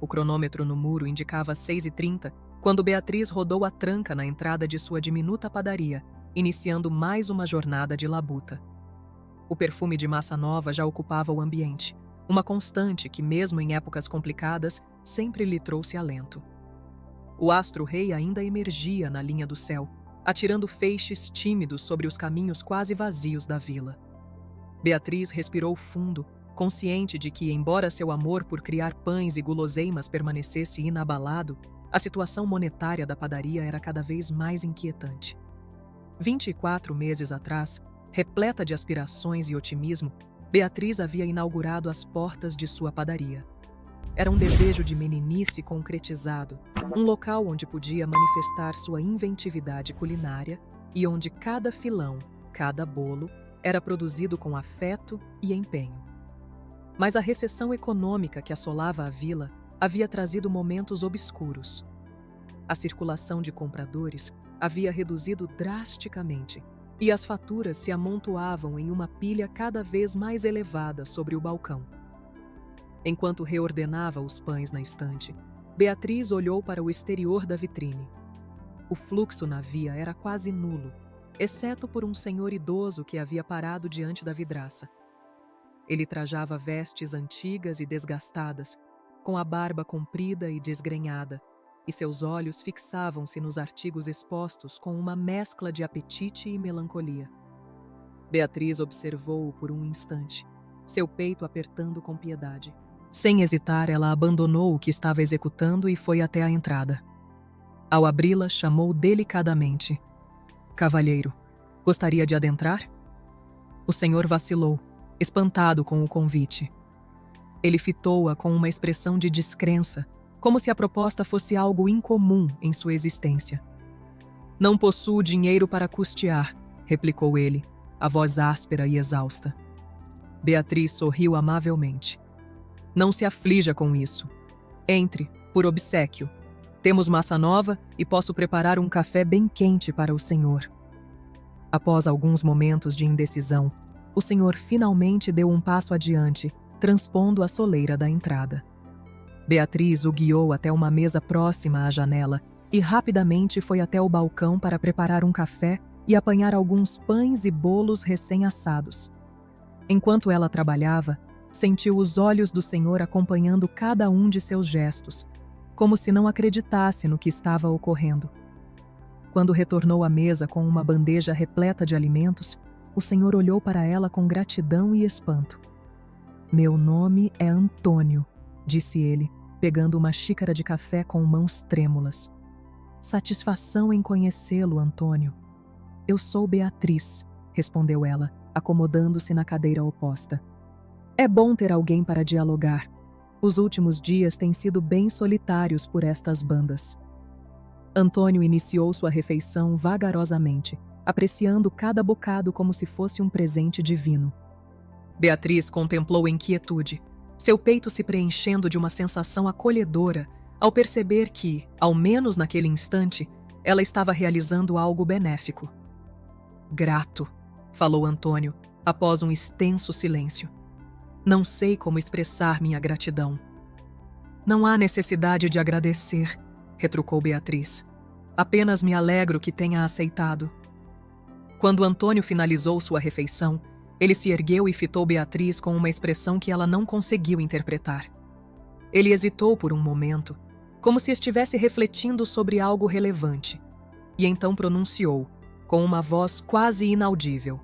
O cronômetro no muro indicava 6h30, quando Beatriz rodou a tranca na entrada de sua diminuta padaria, iniciando mais uma jornada de labuta. O perfume de massa nova já ocupava o ambiente, uma constante que, mesmo em épocas complicadas, sempre lhe trouxe alento. O astro-rei ainda emergia na linha do céu, atirando feixes tímidos sobre os caminhos quase vazios da vila. Beatriz respirou fundo, consciente de que, embora seu amor por criar pães e guloseimas permanecesse inabalado, a situação monetária da padaria era cada vez mais inquietante. 24 meses atrás, repleta de aspirações e otimismo, Beatriz havia inaugurado as portas de sua padaria. Era um desejo de meninice concretizado, um local onde podia manifestar sua inventividade culinária e onde cada filão, cada bolo, era produzido com afeto e empenho. Mas a recessão econômica que assolava a vila havia trazido momentos obscuros. A circulação de compradores havia reduzido drasticamente e as faturas se amontoavam em uma pilha cada vez mais elevada sobre o balcão. Enquanto reordenava os pães na estante, Beatriz olhou para o exterior da vitrine. O fluxo na via era quase nulo, exceto por um senhor idoso que havia parado diante da vidraça. Ele trajava vestes antigas e desgastadas, com a barba comprida e desgrenhada, e seus olhos fixavam-se nos artigos expostos com uma mescla de apetite e melancolia. Beatriz observou-o por um instante, seu peito apertando com piedade. Sem hesitar, ela abandonou o que estava executando e foi até a entrada. Ao abri-la, chamou delicadamente: "Cavalheiro, gostaria de adentrar?" O senhor vacilou, espantado com o convite. Ele fitou-a com uma expressão de descrença, como se a proposta fosse algo incomum em sua existência. "Não possuo dinheiro para custear", replicou ele, a voz áspera e exausta. Beatriz sorriu amavelmente. "Não se aflija com isso. Entre, por obséquio. Temos massa nova e posso preparar um café bem quente para o senhor." Após alguns momentos de indecisão, o senhor finalmente deu um passo adiante, transpondo a soleira da entrada. Beatriz o guiou até uma mesa próxima à janela e rapidamente foi até o balcão para preparar um café e apanhar alguns pães e bolos recém-assados. Enquanto ela trabalhava, sentiu os olhos do senhor acompanhando cada um de seus gestos, como se não acreditasse no que estava ocorrendo. Quando retornou à mesa com uma bandeja repleta de alimentos, o senhor olhou para ela com gratidão e espanto. "Meu nome é Antônio", disse ele, pegando uma xícara de café com mãos trêmulas. "Satisfação em conhecê-lo, Antônio." "Eu sou Beatriz", respondeu ela, acomodando-se na cadeira oposta. "É bom ter alguém para dialogar. Os últimos dias têm sido bem solitários por estas bandas." Antônio iniciou sua refeição vagarosamente, apreciando cada bocado como se fosse um presente divino. Beatriz contemplou em quietude, seu peito se preenchendo de uma sensação acolhedora ao perceber que, ao menos naquele instante, ela estava realizando algo benéfico. "Grato", falou Antônio, após um extenso silêncio. "Não sei como expressar minha gratidão." "Não há necessidade de agradecer", retrucou Beatriz. "Apenas me alegro que tenha aceitado." Quando Antônio finalizou sua refeição, ele se ergueu e fitou Beatriz com uma expressão que ela não conseguiu interpretar. Ele hesitou por um momento, como se estivesse refletindo sobre algo relevante, e então pronunciou, com uma voz quase inaudível: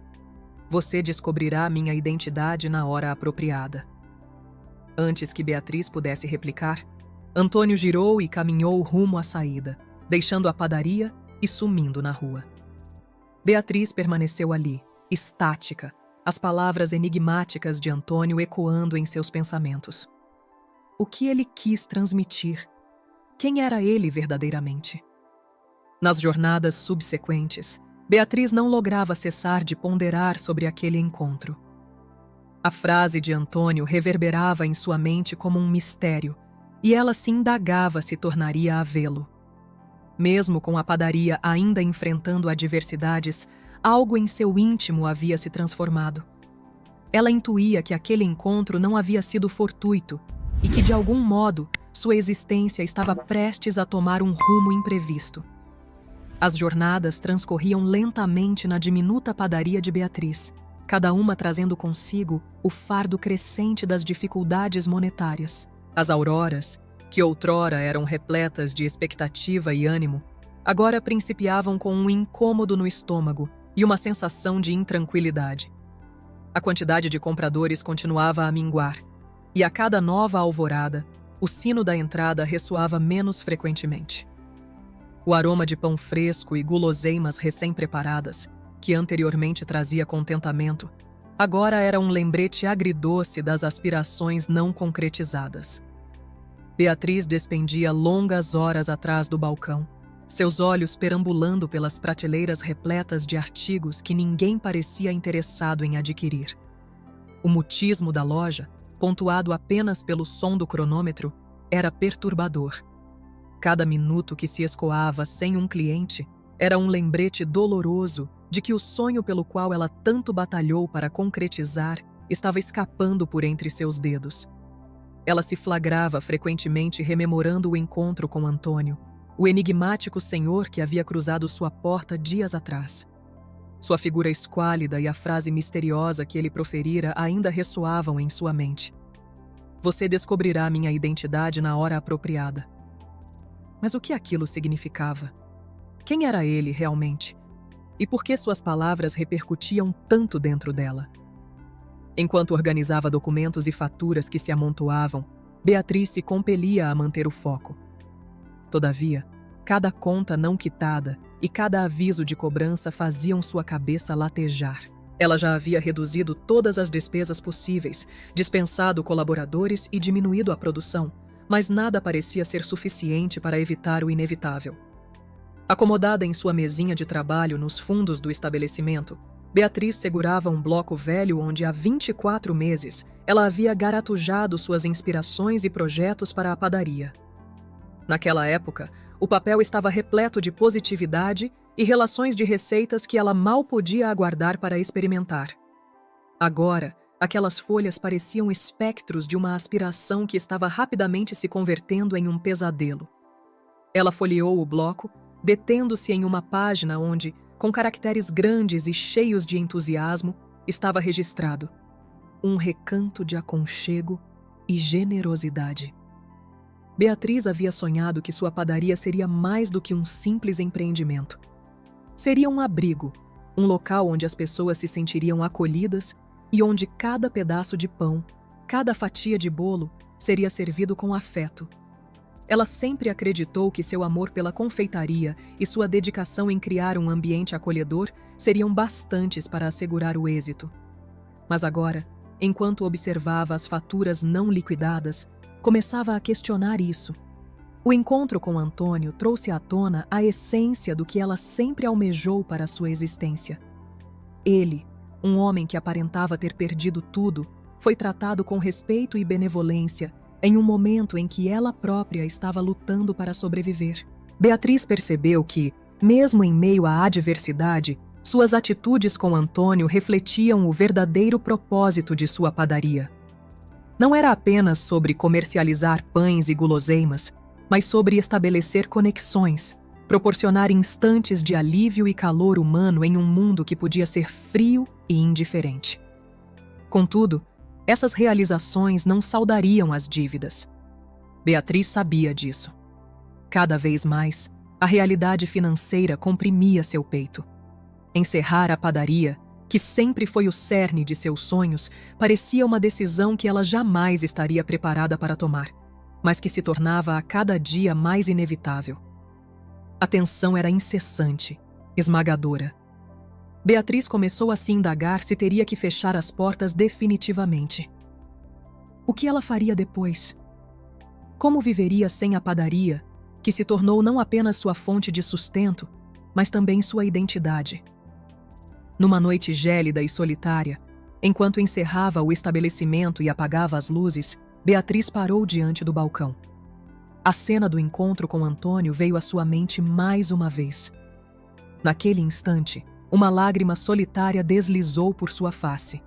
"Você descobrirá minha identidade na hora apropriada." Antes que Beatriz pudesse replicar, Antônio girou e caminhou rumo à saída, deixando a padaria e sumindo na rua. Beatriz permaneceu ali, estática, as palavras enigmáticas de Antônio ecoando em seus pensamentos. O que ele quis transmitir? Quem era ele verdadeiramente? Nas jornadas subsequentes, Beatriz não lograva cessar de ponderar sobre aquele encontro. A frase de Antônio reverberava em sua mente como um mistério, e ela se indagava se tornaria a vê-lo. Mesmo com a padaria ainda enfrentando adversidades, algo em seu íntimo havia se transformado. Ela intuía que aquele encontro não havia sido fortuito e que, de algum modo, sua existência estava prestes a tomar um rumo imprevisto. As jornadas transcorriam lentamente na diminuta padaria de Beatriz, cada uma trazendo consigo o fardo crescente das dificuldades monetárias. As auroras, que outrora eram repletas de expectativa e ânimo, agora principiavam com um incômodo no estômago e uma sensação de intranquilidade. A quantidade de compradores continuava a minguar, e a cada nova alvorada, o sino da entrada ressoava menos frequentemente. O aroma de pão fresco e guloseimas recém-preparadas, que anteriormente trazia contentamento, agora era um lembrete agridoce das aspirações não concretizadas. Beatriz despendia longas horas atrás do balcão, seus olhos perambulando pelas prateleiras repletas de artigos que ninguém parecia interessado em adquirir. O mutismo da loja, pontuado apenas pelo som do cronômetro, era perturbador. Cada minuto que se escoava sem um cliente era um lembrete doloroso de que o sonho pelo qual ela tanto batalhou para concretizar estava escapando por entre seus dedos. Ela se flagrava frequentemente rememorando o encontro com Antônio, o enigmático senhor que havia cruzado sua porta dias atrás. Sua figura esquálida e a frase misteriosa que ele proferira ainda ressoavam em sua mente. Você descobrirá minha identidade na hora apropriada. Mas o que aquilo significava? Quem era ele realmente? E por que suas palavras repercutiam tanto dentro dela? Enquanto organizava documentos e faturas que se amontoavam, Beatriz se compelia a manter o foco. Todavia, cada conta não quitada e cada aviso de cobrança faziam sua cabeça latejar. Ela já havia reduzido todas as despesas possíveis, dispensado colaboradores e diminuído a produção, mas nada parecia ser suficiente para evitar o inevitável. Acomodada em sua mesinha de trabalho nos fundos do estabelecimento, Beatriz segurava um bloco velho onde há 24 meses ela havia garatujado suas inspirações e projetos para a padaria. Naquela época, o papel estava repleto de positividade e relações de receitas que ela mal podia aguardar para experimentar. Agora, aquelas folhas pareciam espectros de uma aspiração que estava rapidamente se convertendo em um pesadelo. Ela folheou o bloco, detendo-se em uma página onde, com caracteres grandes e cheios de entusiasmo, estava registrado: um recanto de aconchego e generosidade. Beatriz havia sonhado que sua padaria seria mais do que um simples empreendimento. Seria um abrigo, um local onde as pessoas se sentiriam acolhidas e onde cada pedaço de pão, cada fatia de bolo seria servido com afeto. Ela sempre acreditou que seu amor pela confeitaria e sua dedicação em criar um ambiente acolhedor seriam bastantes para assegurar o êxito. Mas agora, enquanto observava as faturas não liquidadas, começava a questionar isso. O encontro com Antônio trouxe à tona a essência do que ela sempre almejou para sua existência. Ele, um homem que aparentava ter perdido tudo, foi tratado com respeito e benevolência em um momento em que ela própria estava lutando para sobreviver. Beatriz percebeu que, mesmo em meio à adversidade, suas atitudes com Antônio refletiam o verdadeiro propósito de sua padaria. Não era apenas sobre comercializar pães e guloseimas, mas sobre estabelecer conexões, proporcionar instantes de alívio e calor humano em um mundo que podia ser frio e indiferente. Contudo, essas realizações não saldariam as dívidas. Beatriz sabia disso. Cada vez mais, a realidade financeira comprimia seu peito. Encerrar a padaria, que sempre foi o cerne de seus sonhos, parecia uma decisão que ela jamais estaria preparada para tomar, mas que se tornava a cada dia mais inevitável. A tensão era incessante, esmagadora. Beatriz começou a se indagar se teria que fechar as portas definitivamente. O que ela faria depois? Como viveria sem a padaria, que se tornou não apenas sua fonte de sustento, mas também sua identidade? Numa noite gélida e solitária, enquanto encerrava o estabelecimento e apagava as luzes, Beatriz parou diante do balcão. A cena do encontro com Antônio veio à sua mente mais uma vez. Naquele instante, uma lágrima solitária deslizou por sua face.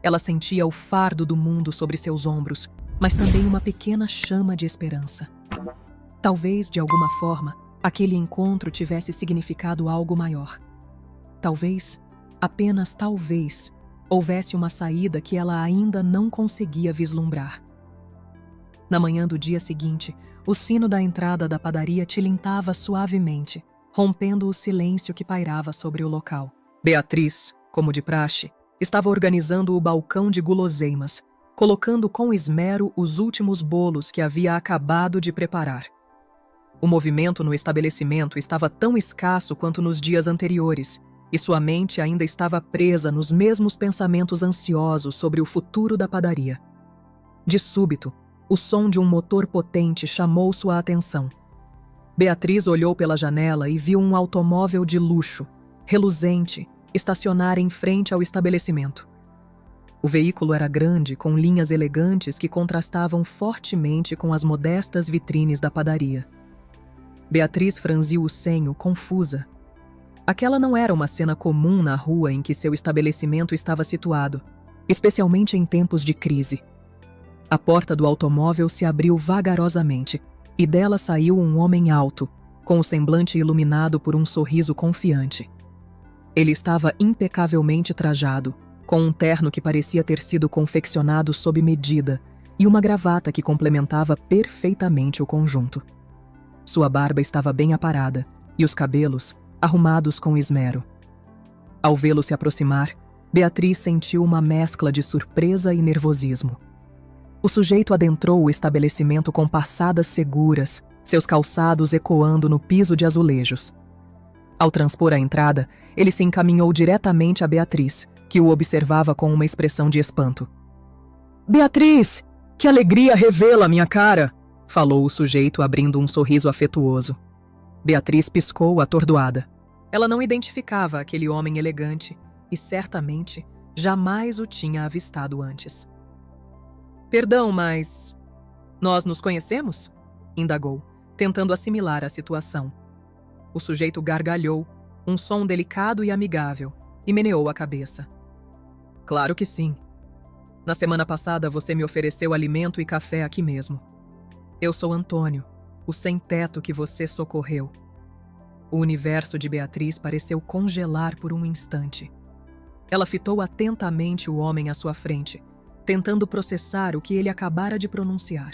Ela sentia o fardo do mundo sobre seus ombros, mas também uma pequena chama de esperança. Talvez, de alguma forma, aquele encontro tivesse significado algo maior. Talvez, apenas talvez, houvesse uma saída que ela ainda não conseguia vislumbrar. Na manhã do dia seguinte, o sino da entrada da padaria tilintava suavemente, rompendo o silêncio que pairava sobre o local. Beatriz, como de praxe, estava organizando o balcão de guloseimas, colocando com esmero os últimos bolos que havia acabado de preparar. O movimento no estabelecimento estava tão escasso quanto nos dias anteriores, e sua mente ainda estava presa nos mesmos pensamentos ansiosos sobre o futuro da padaria. De súbito, o som de um motor potente chamou sua atenção. Beatriz olhou pela janela e viu um automóvel de luxo, reluzente, estacionar em frente ao estabelecimento. O veículo era grande, com linhas elegantes que contrastavam fortemente com as modestas vitrines da padaria. Beatriz franziu o senho, confusa. Aquela não era uma cena comum na rua em que seu estabelecimento estava situado, especialmente em tempos de crise. A porta do automóvel se abriu vagarosamente e dela saiu um homem alto, com o semblante iluminado por um sorriso confiante. Ele estava impecavelmente trajado, com um terno que parecia ter sido confeccionado sob medida e uma gravata que complementava perfeitamente o conjunto. Sua barba estava bem aparada e os cabelos arrumados com esmero. Ao vê-lo se aproximar, Beatriz sentiu uma mescla de surpresa e nervosismo. O sujeito adentrou o estabelecimento com passadas seguras, seus calçados ecoando no piso de azulejos. Ao transpor a entrada, ele se encaminhou diretamente a Beatriz, que o observava com uma expressão de espanto. "Beatriz, que alegria revê-la, minha cara!" falou o sujeito, abrindo um sorriso afetuoso. Beatriz piscou, atordoada. Ela não identificava aquele homem elegante e, certamente, jamais o tinha avistado antes. "Perdão, mas... nós nos conhecemos?" indagou, tentando assimilar a situação. O sujeito gargalhou, um som delicado e amigável, e meneou a cabeça. "Claro que sim. Na semana passada você me ofereceu alimento e café aqui mesmo. Eu sou Antônio, o sem-teto que você socorreu." O universo de Beatriz pareceu congelar por um instante. Ela fitou atentamente o homem à sua frente, tentando processar o que ele acabara de pronunciar.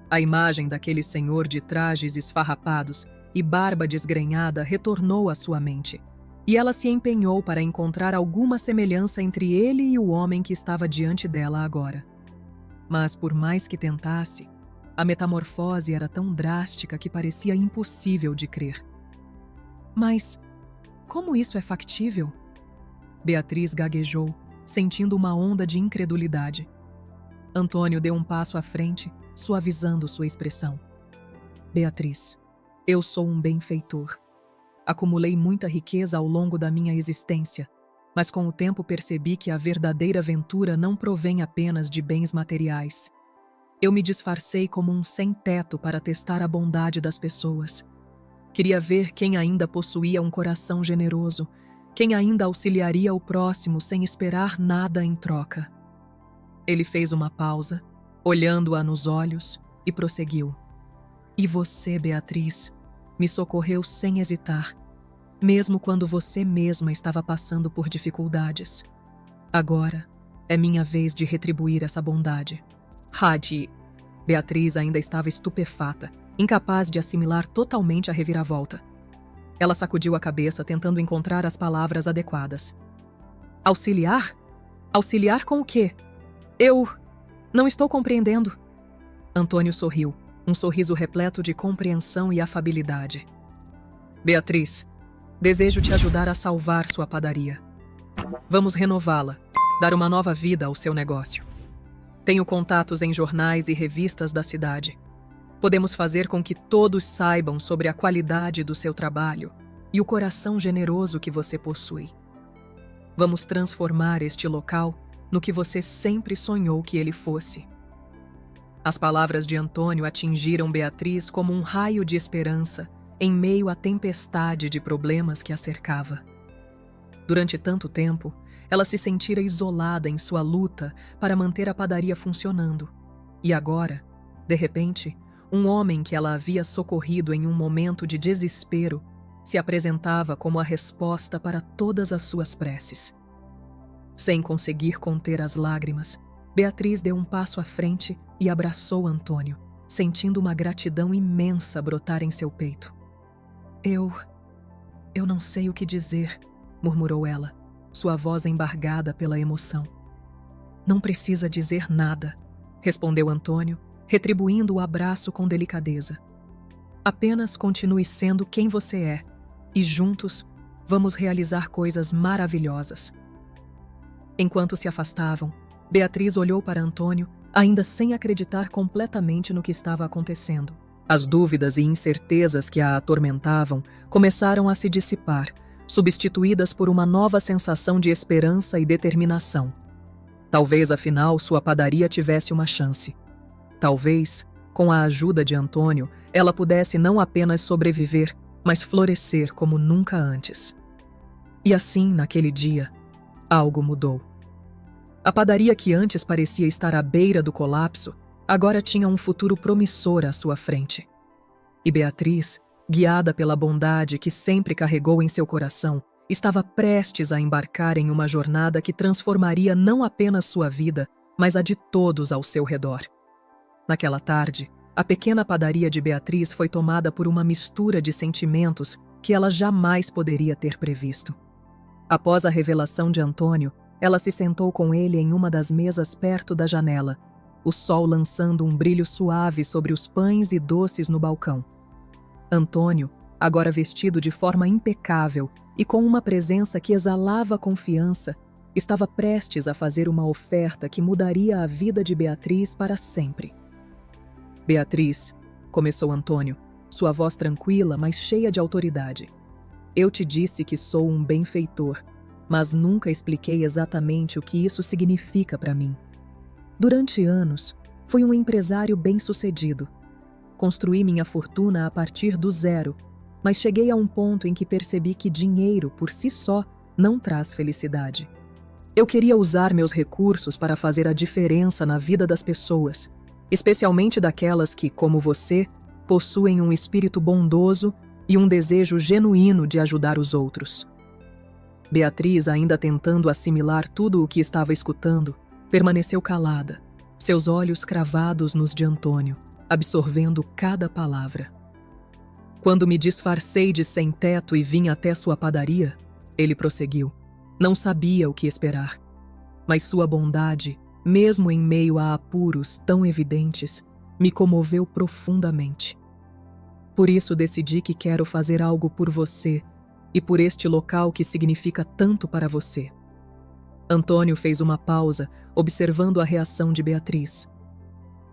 A imagem daquele senhor de trajes esfarrapados e barba desgrenhada retornou à sua mente, e ela se empenhou para encontrar alguma semelhança entre ele e o homem que estava diante dela agora. Mas, por mais que tentasse, a metamorfose era tão drástica que parecia impossível de crer. "Mas como isso é factível?" Beatriz gaguejou, sentindo uma onda de incredulidade. Antônio deu um passo à frente, suavizando sua expressão. "Beatriz, eu sou um benfeitor. Acumulei muita riqueza ao longo da minha existência, mas com o tempo percebi que a verdadeira ventura não provém apenas de bens materiais. Eu me disfarcei como um sem-teto para testar a bondade das pessoas. Queria ver quem ainda possuía um coração generoso, quem ainda auxiliaria o próximo sem esperar nada em troca." Ele fez uma pausa, olhando-a nos olhos, e prosseguiu. "E você, Beatriz, me socorreu sem hesitar, mesmo quando você mesma estava passando por dificuldades. Agora é minha vez de retribuir essa bondade." "Hadi..." Beatriz ainda estava estupefata, incapaz de assimilar totalmente a reviravolta. Ela sacudiu a cabeça, tentando encontrar as palavras adequadas. "Auxiliar? Auxiliar com o quê? Eu... não estou compreendendo." Antônio sorriu, um sorriso repleto de compreensão e afabilidade. "Beatriz, desejo te ajudar a salvar sua padaria. Vamos renová-la, dar uma nova vida ao seu negócio. Tenho contatos em jornais e revistas da cidade. Podemos fazer com que todos saibam sobre a qualidade do seu trabalho e o coração generoso que você possui. Vamos transformar este local no que você sempre sonhou que ele fosse." As palavras de Antônio atingiram Beatriz como um raio de esperança em meio à tempestade de problemas que a cercava. Durante tanto tempo, ela se sentira isolada em sua luta para manter a padaria funcionando. E agora, de repente, um homem que ela havia socorrido em um momento de desespero se apresentava como a resposta para todas as suas preces. Sem conseguir conter as lágrimas, Beatriz deu um passo à frente e abraçou Antônio, sentindo uma gratidão imensa brotar em seu peito. Eu não sei o que dizer, murmurou ela, sua voz embargada pela emoção. Não precisa dizer nada, respondeu Antônio, retribuindo o abraço com delicadeza. Apenas continue sendo quem você é, e juntos vamos realizar coisas maravilhosas. Enquanto se afastavam, Beatriz olhou para Antônio, ainda sem acreditar completamente no que estava acontecendo. As dúvidas e incertezas que a atormentavam começaram a se dissipar, substituídas por uma nova sensação de esperança e determinação. Talvez, afinal, sua padaria tivesse uma chance. Talvez, com a ajuda de Antônio, ela pudesse não apenas sobreviver, mas florescer como nunca antes. E assim, naquele dia, algo mudou. A padaria que antes parecia estar à beira do colapso, agora tinha um futuro promissor à sua frente. E Beatriz, guiada pela bondade que sempre carregou em seu coração, estava prestes a embarcar em uma jornada que transformaria não apenas sua vida, mas a de todos ao seu redor. Naquela tarde, a pequena padaria de Beatriz foi tomada por uma mistura de sentimentos que ela jamais poderia ter previsto. Após a revelação de Antônio, ela se sentou com ele em uma das mesas perto da janela, o sol lançando um brilho suave sobre os pães e doces no balcão. Antônio, agora vestido de forma impecável e com uma presença que exalava confiança, estava prestes a fazer uma oferta que mudaria a vida de Beatriz para sempre. Beatriz, começou Antônio, sua voz tranquila, mas cheia de autoridade. Eu te disse que sou um benfeitor, mas nunca expliquei exatamente o que isso significa para mim. Durante anos, fui um empresário bem-sucedido. Construí minha fortuna a partir do zero, mas cheguei a um ponto em que percebi que dinheiro, por si só, não traz felicidade. Eu queria usar meus recursos para fazer a diferença na vida das pessoas, especialmente daquelas que, como você, possuem um espírito bondoso e um desejo genuíno de ajudar os outros. Beatriz, ainda tentando assimilar tudo o que estava escutando, permaneceu calada, seus olhos cravados nos de Antônio, absorvendo cada palavra. Quando me disfarcei de sem-teto e vim até sua padaria, ele prosseguiu. Não sabia o que esperar, mas sua bondade, mesmo em meio a apuros tão evidentes, me comoveu profundamente. Por isso decidi que quero fazer algo por você e por este local que significa tanto para você. Antônio fez uma pausa, observando a reação de Beatriz.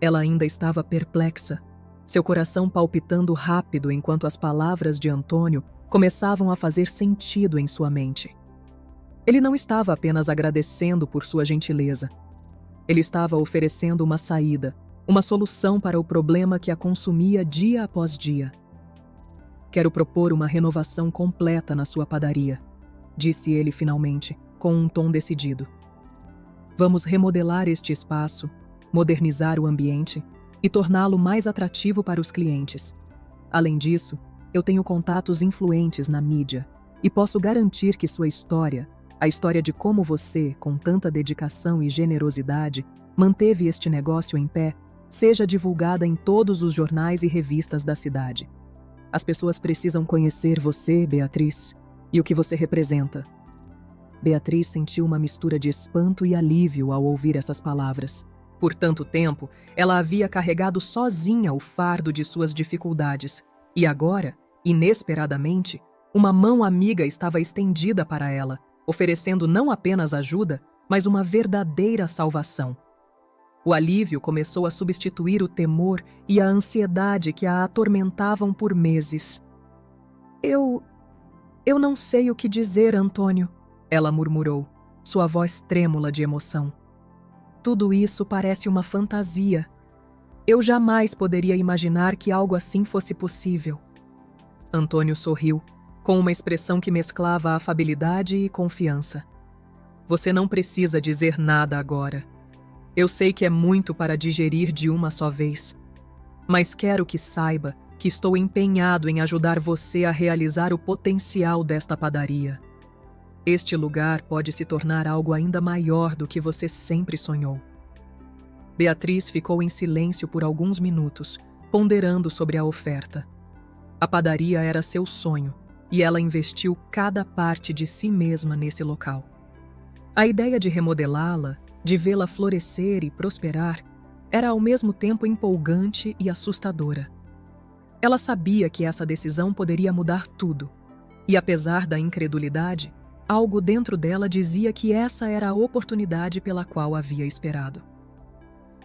Ela ainda estava perplexa, seu coração palpitando rápido enquanto as palavras de Antônio começavam a fazer sentido em sua mente. Ele não estava apenas agradecendo por sua gentileza. Ele estava oferecendo uma saída, uma solução para o problema que a consumia dia após dia. Quero propor uma renovação completa na sua padaria, disse ele finalmente, com um tom decidido. Vamos remodelar este espaço, modernizar o ambiente e torná-lo mais atrativo para os clientes. Além disso, eu tenho contatos influentes na mídia e posso garantir que sua história, a história de como você, com tanta dedicação e generosidade, manteve este negócio em pé, seja divulgada em todos os jornais e revistas da cidade. As pessoas precisam conhecer você, Beatriz, e o que você representa. Beatriz sentiu uma mistura de espanto e alívio ao ouvir essas palavras. Por tanto tempo, ela havia carregado sozinha o fardo de suas dificuldades, e agora, inesperadamente, uma mão amiga estava estendida para ela, oferecendo não apenas ajuda, mas uma verdadeira salvação. O alívio começou a substituir o temor e a ansiedade que a atormentavam por meses. Eu não sei o que dizer, Antônio, ela murmurou, sua voz trêmula de emoção. Tudo isso parece uma fantasia. Eu jamais poderia imaginar que algo assim fosse possível. Antônio sorriu, com uma expressão que mesclava afabilidade e confiança. Você não precisa dizer nada agora. Eu sei que é muito para digerir de uma só vez, mas quero que saiba que estou empenhado em ajudar você a realizar o potencial desta padaria. Este lugar pode se tornar algo ainda maior do que você sempre sonhou. Beatriz ficou em silêncio por alguns minutos, ponderando sobre a oferta. A padaria era seu sonho, e ela investiu cada parte de si mesma nesse local. A ideia de remodelá-la, de vê-la florescer e prosperar, era ao mesmo tempo empolgante e assustadora. Ela sabia que essa decisão poderia mudar tudo, e apesar da incredulidade, algo dentro dela dizia que essa era a oportunidade pela qual havia esperado.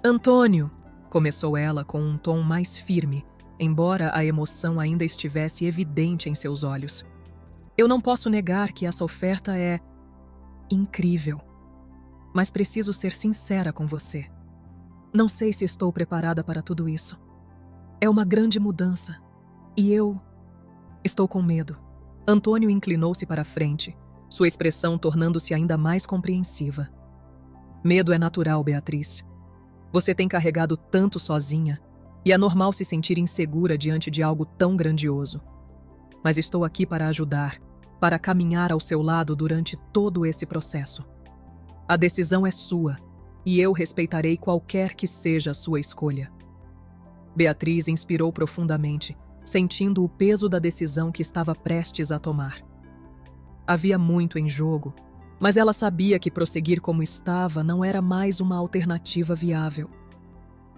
Antônio, começou ela com um tom mais firme, embora a emoção ainda estivesse evidente em seus olhos. Eu não posso negar que essa oferta é incrível, mas preciso ser sincera com você. Não sei se estou preparada para tudo isso. É uma grande mudança, e eu estou com medo. Antônio inclinou-se para a frente, sua expressão tornando-se ainda mais compreensiva. Medo é natural, Beatriz. Você tem carregado tanto sozinha, e é normal se sentir insegura diante de algo tão grandioso. Mas estou aqui para ajudar, para caminhar ao seu lado durante todo esse processo. A decisão é sua, e eu respeitarei qualquer que seja a sua escolha. Beatriz inspirou profundamente, sentindo o peso da decisão que estava prestes a tomar. Havia muito em jogo, mas ela sabia que prosseguir como estava não era mais uma alternativa viável.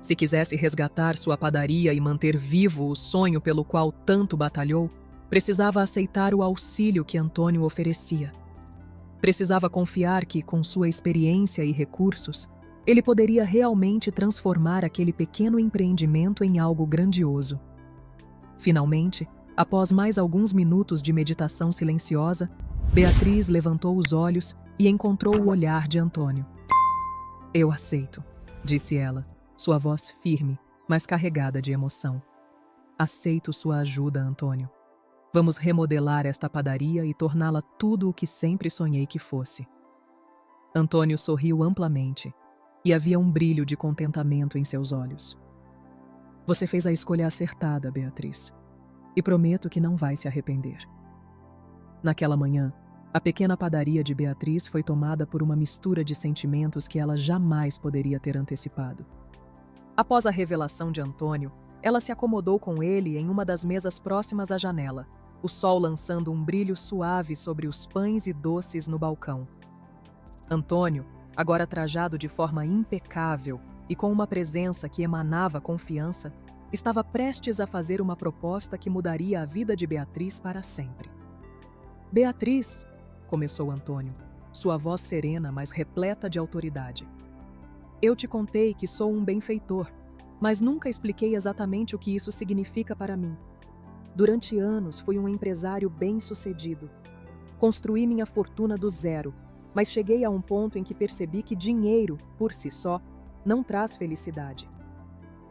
Se quisesse resgatar sua padaria e manter vivo o sonho pelo qual tanto batalhou, precisava aceitar o auxílio que Antônio oferecia. Precisava confiar que, com sua experiência e recursos, ele poderia realmente transformar aquele pequeno empreendimento em algo grandioso. Finalmente, após mais alguns minutos de meditação silenciosa, Beatriz levantou os olhos e encontrou o olhar de Antônio. Eu aceito, disse ela, sua voz firme, mas carregada de emoção. Aceito sua ajuda, Antônio. Vamos remodelar esta padaria e torná-la tudo o que sempre sonhei que fosse. Antônio sorriu amplamente, e havia um brilho de contentamento em seus olhos. Você fez a escolha acertada, Beatriz, e prometo que não vai se arrepender. Naquela manhã, a pequena padaria de Beatriz foi tomada por uma mistura de sentimentos que ela jamais poderia ter antecipado. Após a revelação de Antônio, ela se acomodou com ele em uma das mesas próximas à janela, o sol lançando um brilho suave sobre os pães e doces no balcão. Antônio, agora trajado de forma impecável e com uma presença que emanava confiança, estava prestes a fazer uma proposta que mudaria a vida de Beatriz para sempre. Beatriz, começou Antônio, sua voz serena, mas repleta de autoridade. Eu te contei que sou um benfeitor, mas nunca expliquei exatamente o que isso significa para mim. Durante anos fui um empresário bem-sucedido. Construí minha fortuna do zero, mas cheguei a um ponto em que percebi que dinheiro, por si só, não traz felicidade.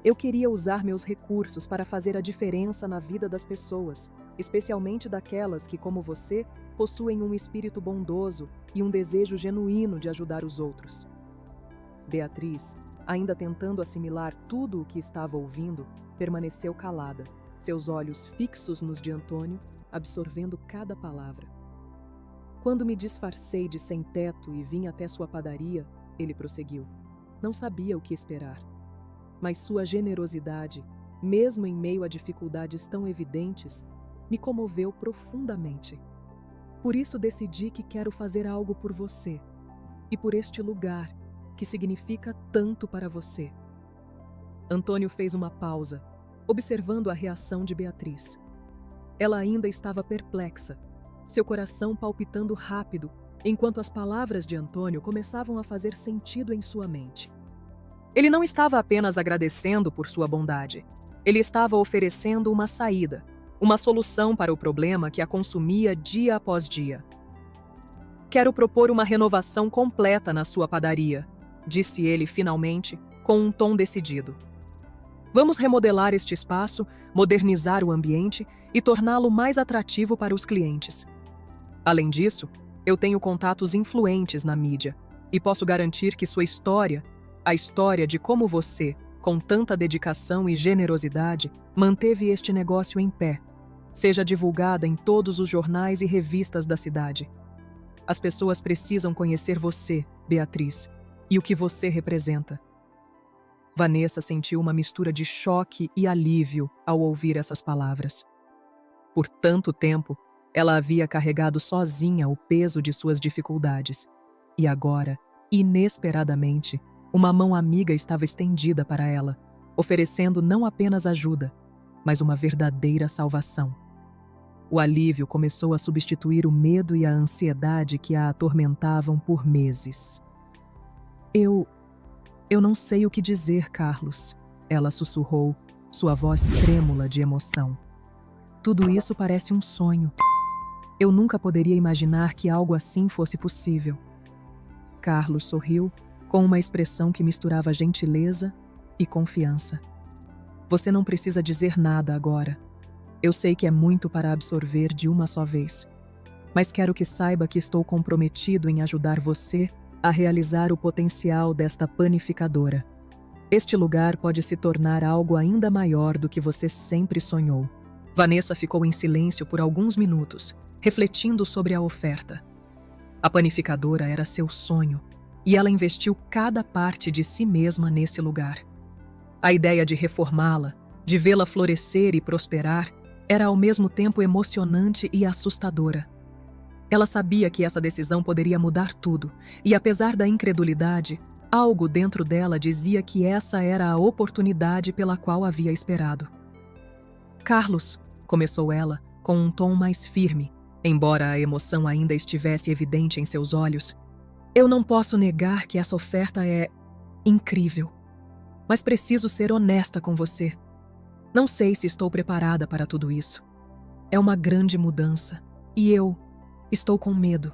Eu queria usar meus recursos para fazer a diferença na vida das pessoas, especialmente daquelas que, como você, possuem um espírito bondoso e um desejo genuíno de ajudar os outros. Beatriz, ainda tentando assimilar tudo o que estava ouvindo, permaneceu calada, seus olhos fixos nos de Antônio, absorvendo cada palavra. Quando me disfarcei de sem-teto e vim até sua padaria, ele prosseguiu. Não sabia o que esperar. Mas sua generosidade, mesmo em meio a dificuldades tão evidentes, me comoveu profundamente. Por isso decidi que quero fazer algo por você e por este lugar que significa tanto para você. Antônio fez uma pausa, observando a reação de Beatriz. Ela ainda estava perplexa, seu coração palpitando rápido, enquanto as palavras de Antônio começavam a fazer sentido em sua mente. Ele não estava apenas agradecendo por sua bondade. Ele estava oferecendo uma saída, uma solução para o problema que a consumia dia após dia. Quero propor uma renovação completa na sua padaria, disse ele finalmente, com um tom decidido. Vamos remodelar este espaço, modernizar o ambiente e torná-lo mais atrativo para os clientes. Além disso, eu tenho contatos influentes na mídia e posso garantir que sua história, a história de como você, com tanta dedicação e generosidade, manteve este negócio em pé, seja divulgada em todos os jornais e revistas da cidade. As pessoas precisam conhecer você, Beatriz, e o que você representa. Vanessa sentiu uma mistura de choque e alívio ao ouvir essas palavras. Por tanto tempo, ela havia carregado sozinha o peso de suas dificuldades. E agora, inesperadamente, uma mão amiga estava estendida para ela, oferecendo não apenas ajuda, mas uma verdadeira salvação. O alívio começou a substituir o medo e a ansiedade que a atormentavam por meses. Eu não sei o que dizer, Carlos, ela sussurrou, sua voz trêmula de emoção. Tudo isso parece um sonho. Eu nunca poderia imaginar que algo assim fosse possível. Carlos sorriu, com uma expressão que misturava gentileza e confiança. Você não precisa dizer nada agora. Eu sei que é muito para absorver de uma só vez. Mas quero que saiba que estou comprometido em ajudar você a realizar o potencial desta panificadora. Este lugar pode se tornar algo ainda maior do que você sempre sonhou. Vanessa ficou em silêncio por alguns minutos, refletindo sobre a oferta. A panificadora era seu sonho, e ela investiu cada parte de si mesma nesse lugar. A ideia de reformá-la, de vê-la florescer e prosperar, era ao mesmo tempo emocionante e assustadora. Ela sabia que essa decisão poderia mudar tudo, e apesar da incredulidade, algo dentro dela dizia que essa era a oportunidade pela qual havia esperado. Carlos, começou ela, com um tom mais firme, embora a emoção ainda estivesse evidente em seus olhos. Eu não posso negar que essa oferta é incrível, mas preciso ser honesta com você. Não sei se estou preparada para tudo isso. É uma grande mudança, e eu estou com medo.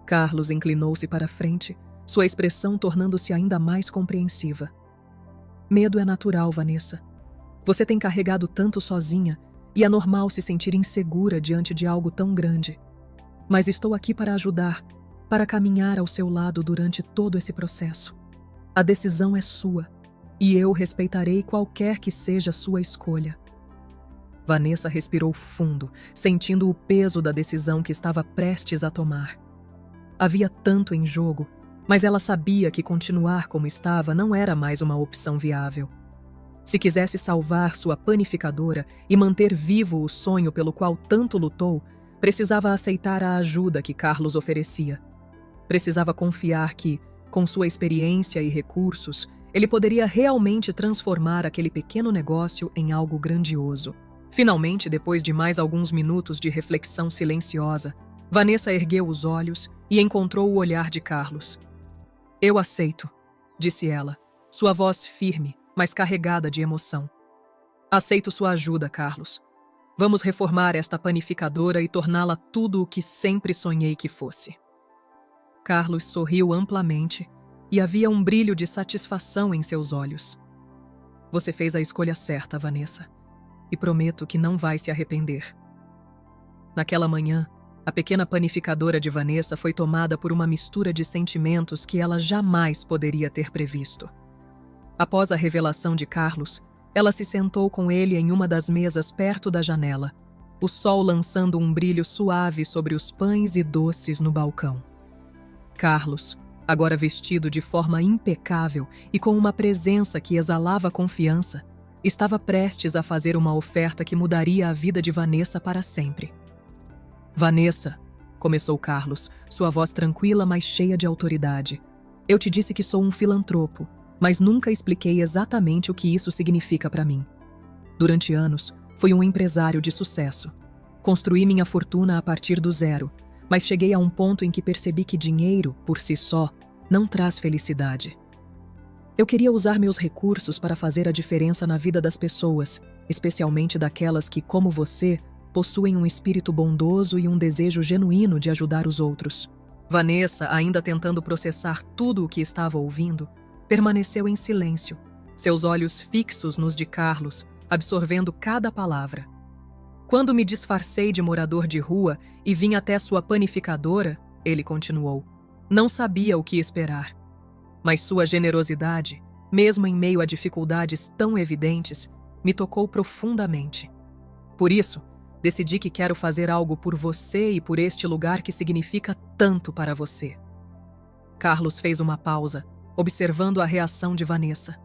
Carlos inclinou-se para frente, sua expressão tornando-se ainda mais compreensiva. Medo é natural, Vanessa. Você tem carregado tanto sozinha, e é normal se sentir insegura diante de algo tão grande. Mas estou aqui para ajudar, para caminhar ao seu lado durante todo esse processo. A decisão é sua, e eu respeitarei qualquer que seja sua escolha. Vanessa respirou fundo, sentindo o peso da decisão que estava prestes a tomar. Havia tanto em jogo, mas ela sabia que continuar como estava não era mais uma opção viável. Se quisesse salvar sua panificadora e manter vivo o sonho pelo qual tanto lutou, precisava aceitar a ajuda que Carlos oferecia. Precisava confiar que, com sua experiência e recursos, ele poderia realmente transformar aquele pequeno negócio em algo grandioso. Finalmente, depois de mais alguns minutos de reflexão silenciosa, Vanessa ergueu os olhos e encontrou o olhar de Carlos. Eu aceito, disse ela, sua voz firme, mas carregada de emoção. Aceito sua ajuda, Carlos. Vamos reformar esta panificadora e torná-la tudo o que sempre sonhei que fosse. Carlos sorriu amplamente e havia um brilho de satisfação em seus olhos. Você fez a escolha certa, Vanessa, e prometo que não vai se arrepender. Naquela manhã, a pequena panificadora de Vanessa foi tomada por uma mistura de sentimentos que ela jamais poderia ter previsto. Após a revelação de Carlos, ela se sentou com ele em uma das mesas perto da janela, o sol lançando um brilho suave sobre os pães e doces no balcão. Carlos, agora vestido de forma impecável e com uma presença que exalava confiança, estava prestes a fazer uma oferta que mudaria a vida de Vanessa para sempre. Vanessa, começou Carlos, sua voz tranquila, mas cheia de autoridade. Eu te disse que sou um filantropo, mas nunca expliquei exatamente o que isso significa para mim. Durante anos, fui um empresário de sucesso. Construí minha fortuna a partir do zero, mas cheguei a um ponto em que percebi que dinheiro, por si só, não traz felicidade. Eu queria usar meus recursos para fazer a diferença na vida das pessoas, especialmente daquelas que, como você, possuem um espírito bondoso e um desejo genuíno de ajudar os outros. Vanessa, ainda tentando processar tudo o que estava ouvindo, permaneceu em silêncio, seus olhos fixos nos de Carlos, absorvendo cada palavra. Quando me disfarcei de morador de rua e vim até sua panificadora, ele continuou, não sabia o que esperar. Mas sua generosidade, mesmo em meio a dificuldades tão evidentes, me tocou profundamente. Por isso, decidi que quero fazer algo por você e por este lugar que significa tanto para você. Carlos fez uma pausa, observando a reação de Vanessa.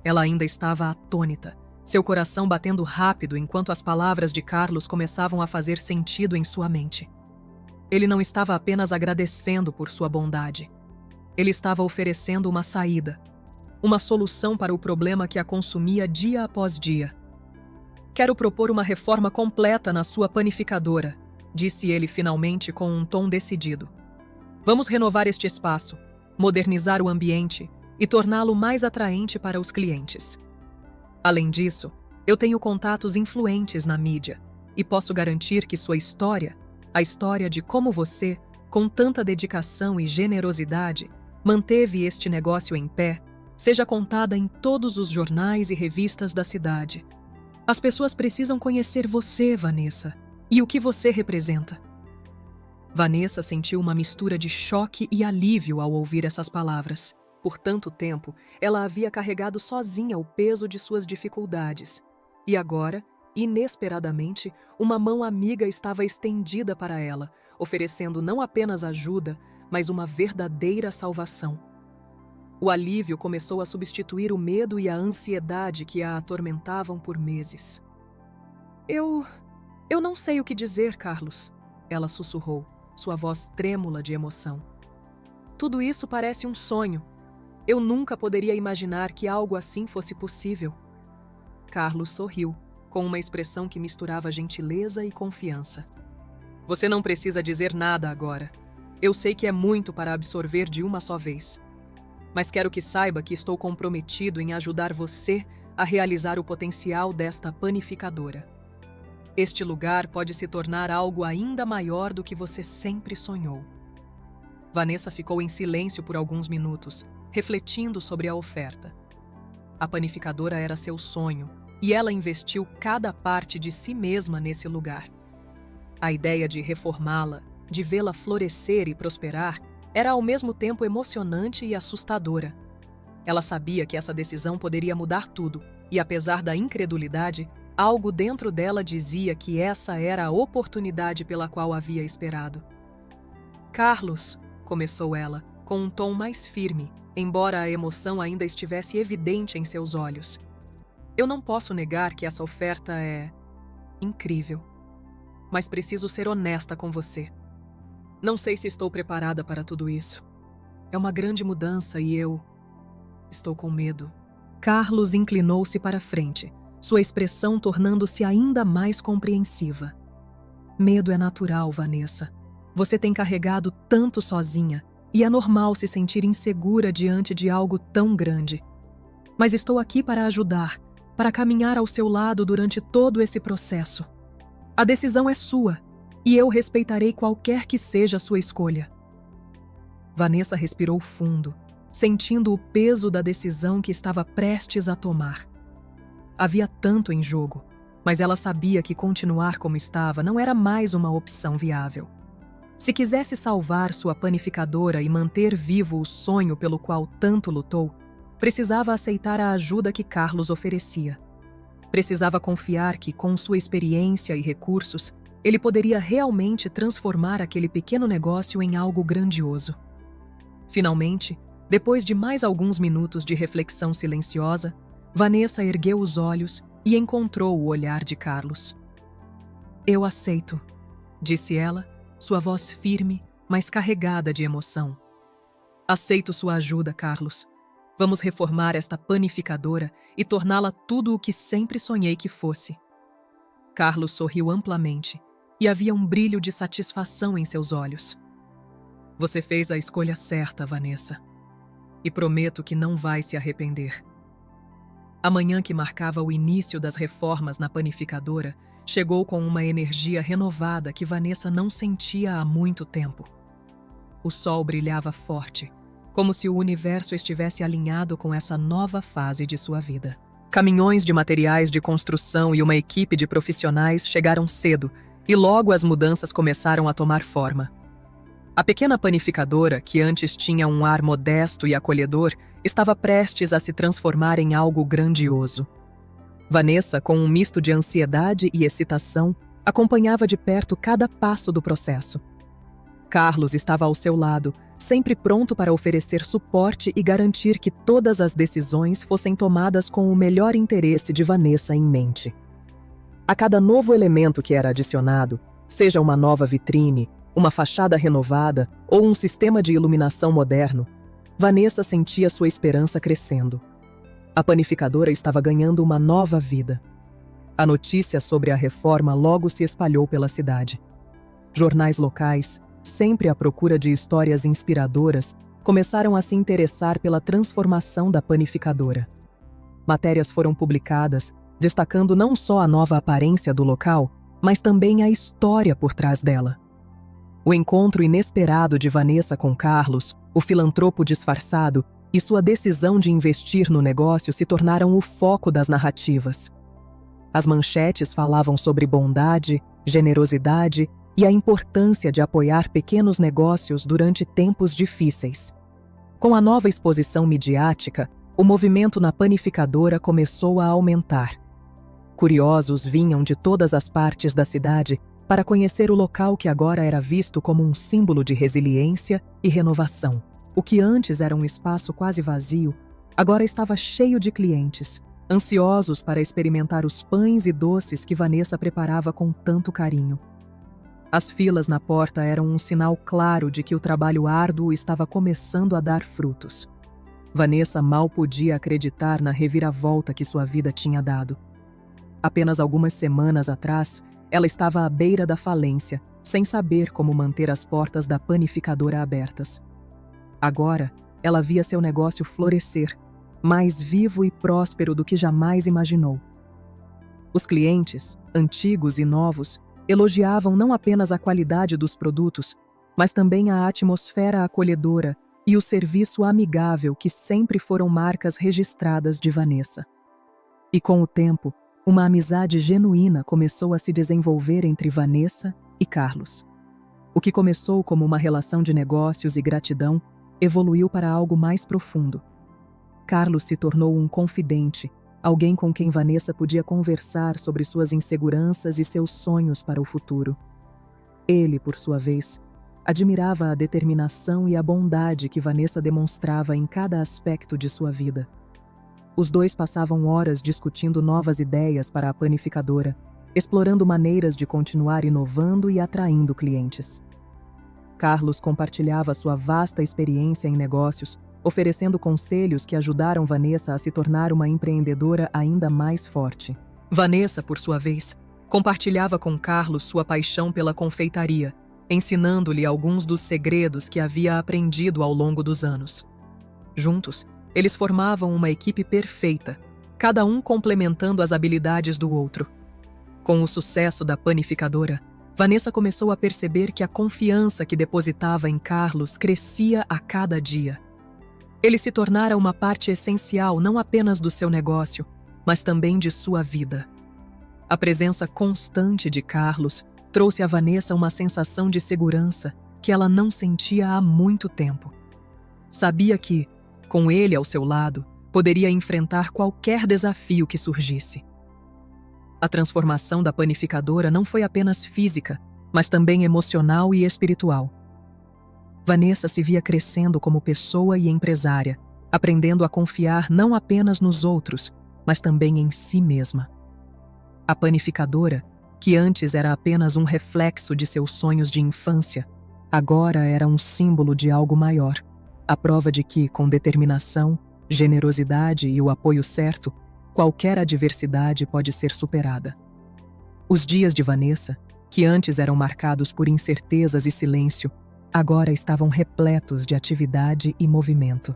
Ela ainda estava atônita, seu coração batendo rápido enquanto as palavras de Carlos começavam a fazer sentido em sua mente. Ele não estava apenas agradecendo por sua bondade. Ele estava oferecendo uma saída, uma solução para o problema que a consumia dia após dia. Quero propor uma reforma completa na sua panificadora, disse ele finalmente com um tom decidido. Vamos renovar este espaço, modernizar o ambiente e torná-lo mais atraente para os clientes. Além disso, eu tenho contatos influentes na mídia e posso garantir que sua história, a história de como você, com tanta dedicação e generosidade, manteve este negócio em pé, seja contada em todos os jornais e revistas da cidade. As pessoas precisam conhecer você, Vanessa, e o que você representa. Vanessa sentiu uma mistura de choque e alívio ao ouvir essas palavras. Por tanto tempo, ela havia carregado sozinha o peso de suas dificuldades. E agora, inesperadamente, uma mão amiga estava estendida para ela, oferecendo não apenas ajuda, mas uma verdadeira salvação. O alívio começou a substituir o medo e a ansiedade que a atormentavam por meses. Eu não sei o que dizer, Carlos, ela sussurrou, sua voz trêmula de emoção. Tudo isso parece um sonho. Eu nunca poderia imaginar que algo assim fosse possível. Carlos sorriu, com uma expressão que misturava gentileza e confiança. Você não precisa dizer nada agora. Eu sei que é muito para absorver de uma só vez. Mas quero que saiba que estou comprometido em ajudar você a realizar o potencial desta panificadora. Este lugar pode se tornar algo ainda maior do que você sempre sonhou. Vanessa ficou em silêncio por alguns minutos, refletindo sobre a oferta. A panificadora era seu sonho, e ela investiu cada parte de si mesma nesse lugar. A ideia de reformá-la, de vê-la florescer e prosperar, era ao mesmo tempo emocionante e assustadora. Ela sabia que essa decisão poderia mudar tudo, e apesar da incredulidade, algo dentro dela dizia que essa era a oportunidade pela qual havia esperado. Carlos, começou ela, com um tom mais firme, embora a emoção ainda estivesse evidente em seus olhos. Eu não posso negar que essa oferta é incrível, mas preciso ser honesta com você. Não sei se estou preparada para tudo isso. É uma grande mudança e eu estou com medo. Carlos inclinou-se para frente, sua expressão tornando-se ainda mais compreensiva. Medo é natural, Vanessa. Você tem carregado tanto sozinha e é normal se sentir insegura diante de algo tão grande. Mas estou aqui para ajudar, para caminhar ao seu lado durante todo esse processo. A decisão é sua e eu respeitarei qualquer que seja a sua escolha. Vanessa respirou fundo, sentindo o peso da decisão que estava prestes a tomar. Havia tanto em jogo, mas ela sabia que continuar como estava não era mais uma opção viável. Se quisesse salvar sua panificadora e manter vivo o sonho pelo qual tanto lutou, precisava aceitar a ajuda que Carlos oferecia. Precisava confiar que, com sua experiência e recursos, ele poderia realmente transformar aquele pequeno negócio em algo grandioso. Finalmente, depois de mais alguns minutos de reflexão silenciosa, Vanessa ergueu os olhos e encontrou o olhar de Carlos. Eu aceito, disse ela, sua voz firme, mas carregada de emoção. Aceito sua ajuda, Carlos. Vamos reformar esta panificadora e torná-la tudo o que sempre sonhei que fosse. Carlos sorriu amplamente e havia um brilho de satisfação em seus olhos. Você fez a escolha certa, Vanessa. E prometo que não vai se arrepender. A manhã que marcava o início das reformas na panificadora chegou com uma energia renovada que Vanessa não sentia há muito tempo. O sol brilhava forte, como se o universo estivesse alinhado com essa nova fase de sua vida. Caminhões de materiais de construção e uma equipe de profissionais chegaram cedo, e logo as mudanças começaram a tomar forma. A pequena panificadora, que antes tinha um ar modesto e acolhedor, estava prestes a se transformar em algo grandioso. Vanessa, com um misto de ansiedade e excitação, acompanhava de perto cada passo do processo. Carlos estava ao seu lado, sempre pronto para oferecer suporte e garantir que todas as decisões fossem tomadas com o melhor interesse de Vanessa em mente. A cada novo elemento que era adicionado, seja uma nova vitrine, uma fachada renovada ou um sistema de iluminação moderno, Vanessa sentia sua esperança crescendo. A panificadora estava ganhando uma nova vida. A notícia sobre a reforma logo se espalhou pela cidade. Jornais locais, sempre à procura de histórias inspiradoras, começaram a se interessar pela transformação da panificadora. Matérias foram publicadas, destacando não só a nova aparência do local, mas também a história por trás dela. O encontro inesperado de Vanessa com Carlos, o filantropo disfarçado, e sua decisão de investir no negócio se tornaram o foco das narrativas. As manchetes falavam sobre bondade, generosidade e a importância de apoiar pequenos negócios durante tempos difíceis. Com a nova exposição midiática, o movimento na panificadora começou a aumentar. Curiosos vinham de todas as partes da cidade para conhecer o local que agora era visto como um símbolo de resiliência e renovação. O que antes era um espaço quase vazio, agora estava cheio de clientes, ansiosos para experimentar os pães e doces que Vanessa preparava com tanto carinho. As filas na porta eram um sinal claro de que o trabalho árduo estava começando a dar frutos. Vanessa mal podia acreditar na reviravolta que sua vida tinha dado. Apenas algumas semanas atrás, ela estava à beira da falência, sem saber como manter as portas da panificadora abertas. Agora, ela via seu negócio florescer, mais vivo e próspero do que jamais imaginou. Os clientes, antigos e novos, elogiavam não apenas a qualidade dos produtos, mas também a atmosfera acolhedora e o serviço amigável que sempre foram marcas registradas de Vanessa. E com o tempo, uma amizade genuína começou a se desenvolver entre Vanessa e Carlos. O que começou como uma relação de negócios e gratidão evoluiu para algo mais profundo. Carlos se tornou um confidente, alguém com quem Vanessa podia conversar sobre suas inseguranças e seus sonhos para o futuro. Ele, por sua vez, admirava a determinação e a bondade que Vanessa demonstrava em cada aspecto de sua vida. Os dois passavam horas discutindo novas ideias para a panificadora, explorando maneiras de continuar inovando e atraindo clientes. Carlos compartilhava sua vasta experiência em negócios, oferecendo conselhos que ajudaram Vanessa a se tornar uma empreendedora ainda mais forte. Vanessa, por sua vez, compartilhava com Carlos sua paixão pela confeitaria, ensinando-lhe alguns dos segredos que havia aprendido ao longo dos anos. Juntos, eles formavam uma equipe perfeita, cada um complementando as habilidades do outro. Com o sucesso da panificadora, Vanessa começou a perceber que a confiança que depositava em Carlos crescia a cada dia. Ele se tornara uma parte essencial não apenas do seu negócio, mas também de sua vida. A presença constante de Carlos trouxe a Vanessa uma sensação de segurança que ela não sentia há muito tempo. Sabia que, com ele ao seu lado, poderia enfrentar qualquer desafio que surgisse. A transformação da panificadora não foi apenas física, mas também emocional e espiritual. Vanessa se via crescendo como pessoa e empresária, aprendendo a confiar não apenas nos outros, mas também em si mesma. A panificadora, que antes era apenas um reflexo de seus sonhos de infância, agora era um símbolo de algo maior, a prova de que, com determinação, generosidade e o apoio certo, qualquer adversidade pode ser superada. Os dias de Vanessa, que antes eram marcados por incertezas e silêncio, agora estavam repletos de atividade e movimento.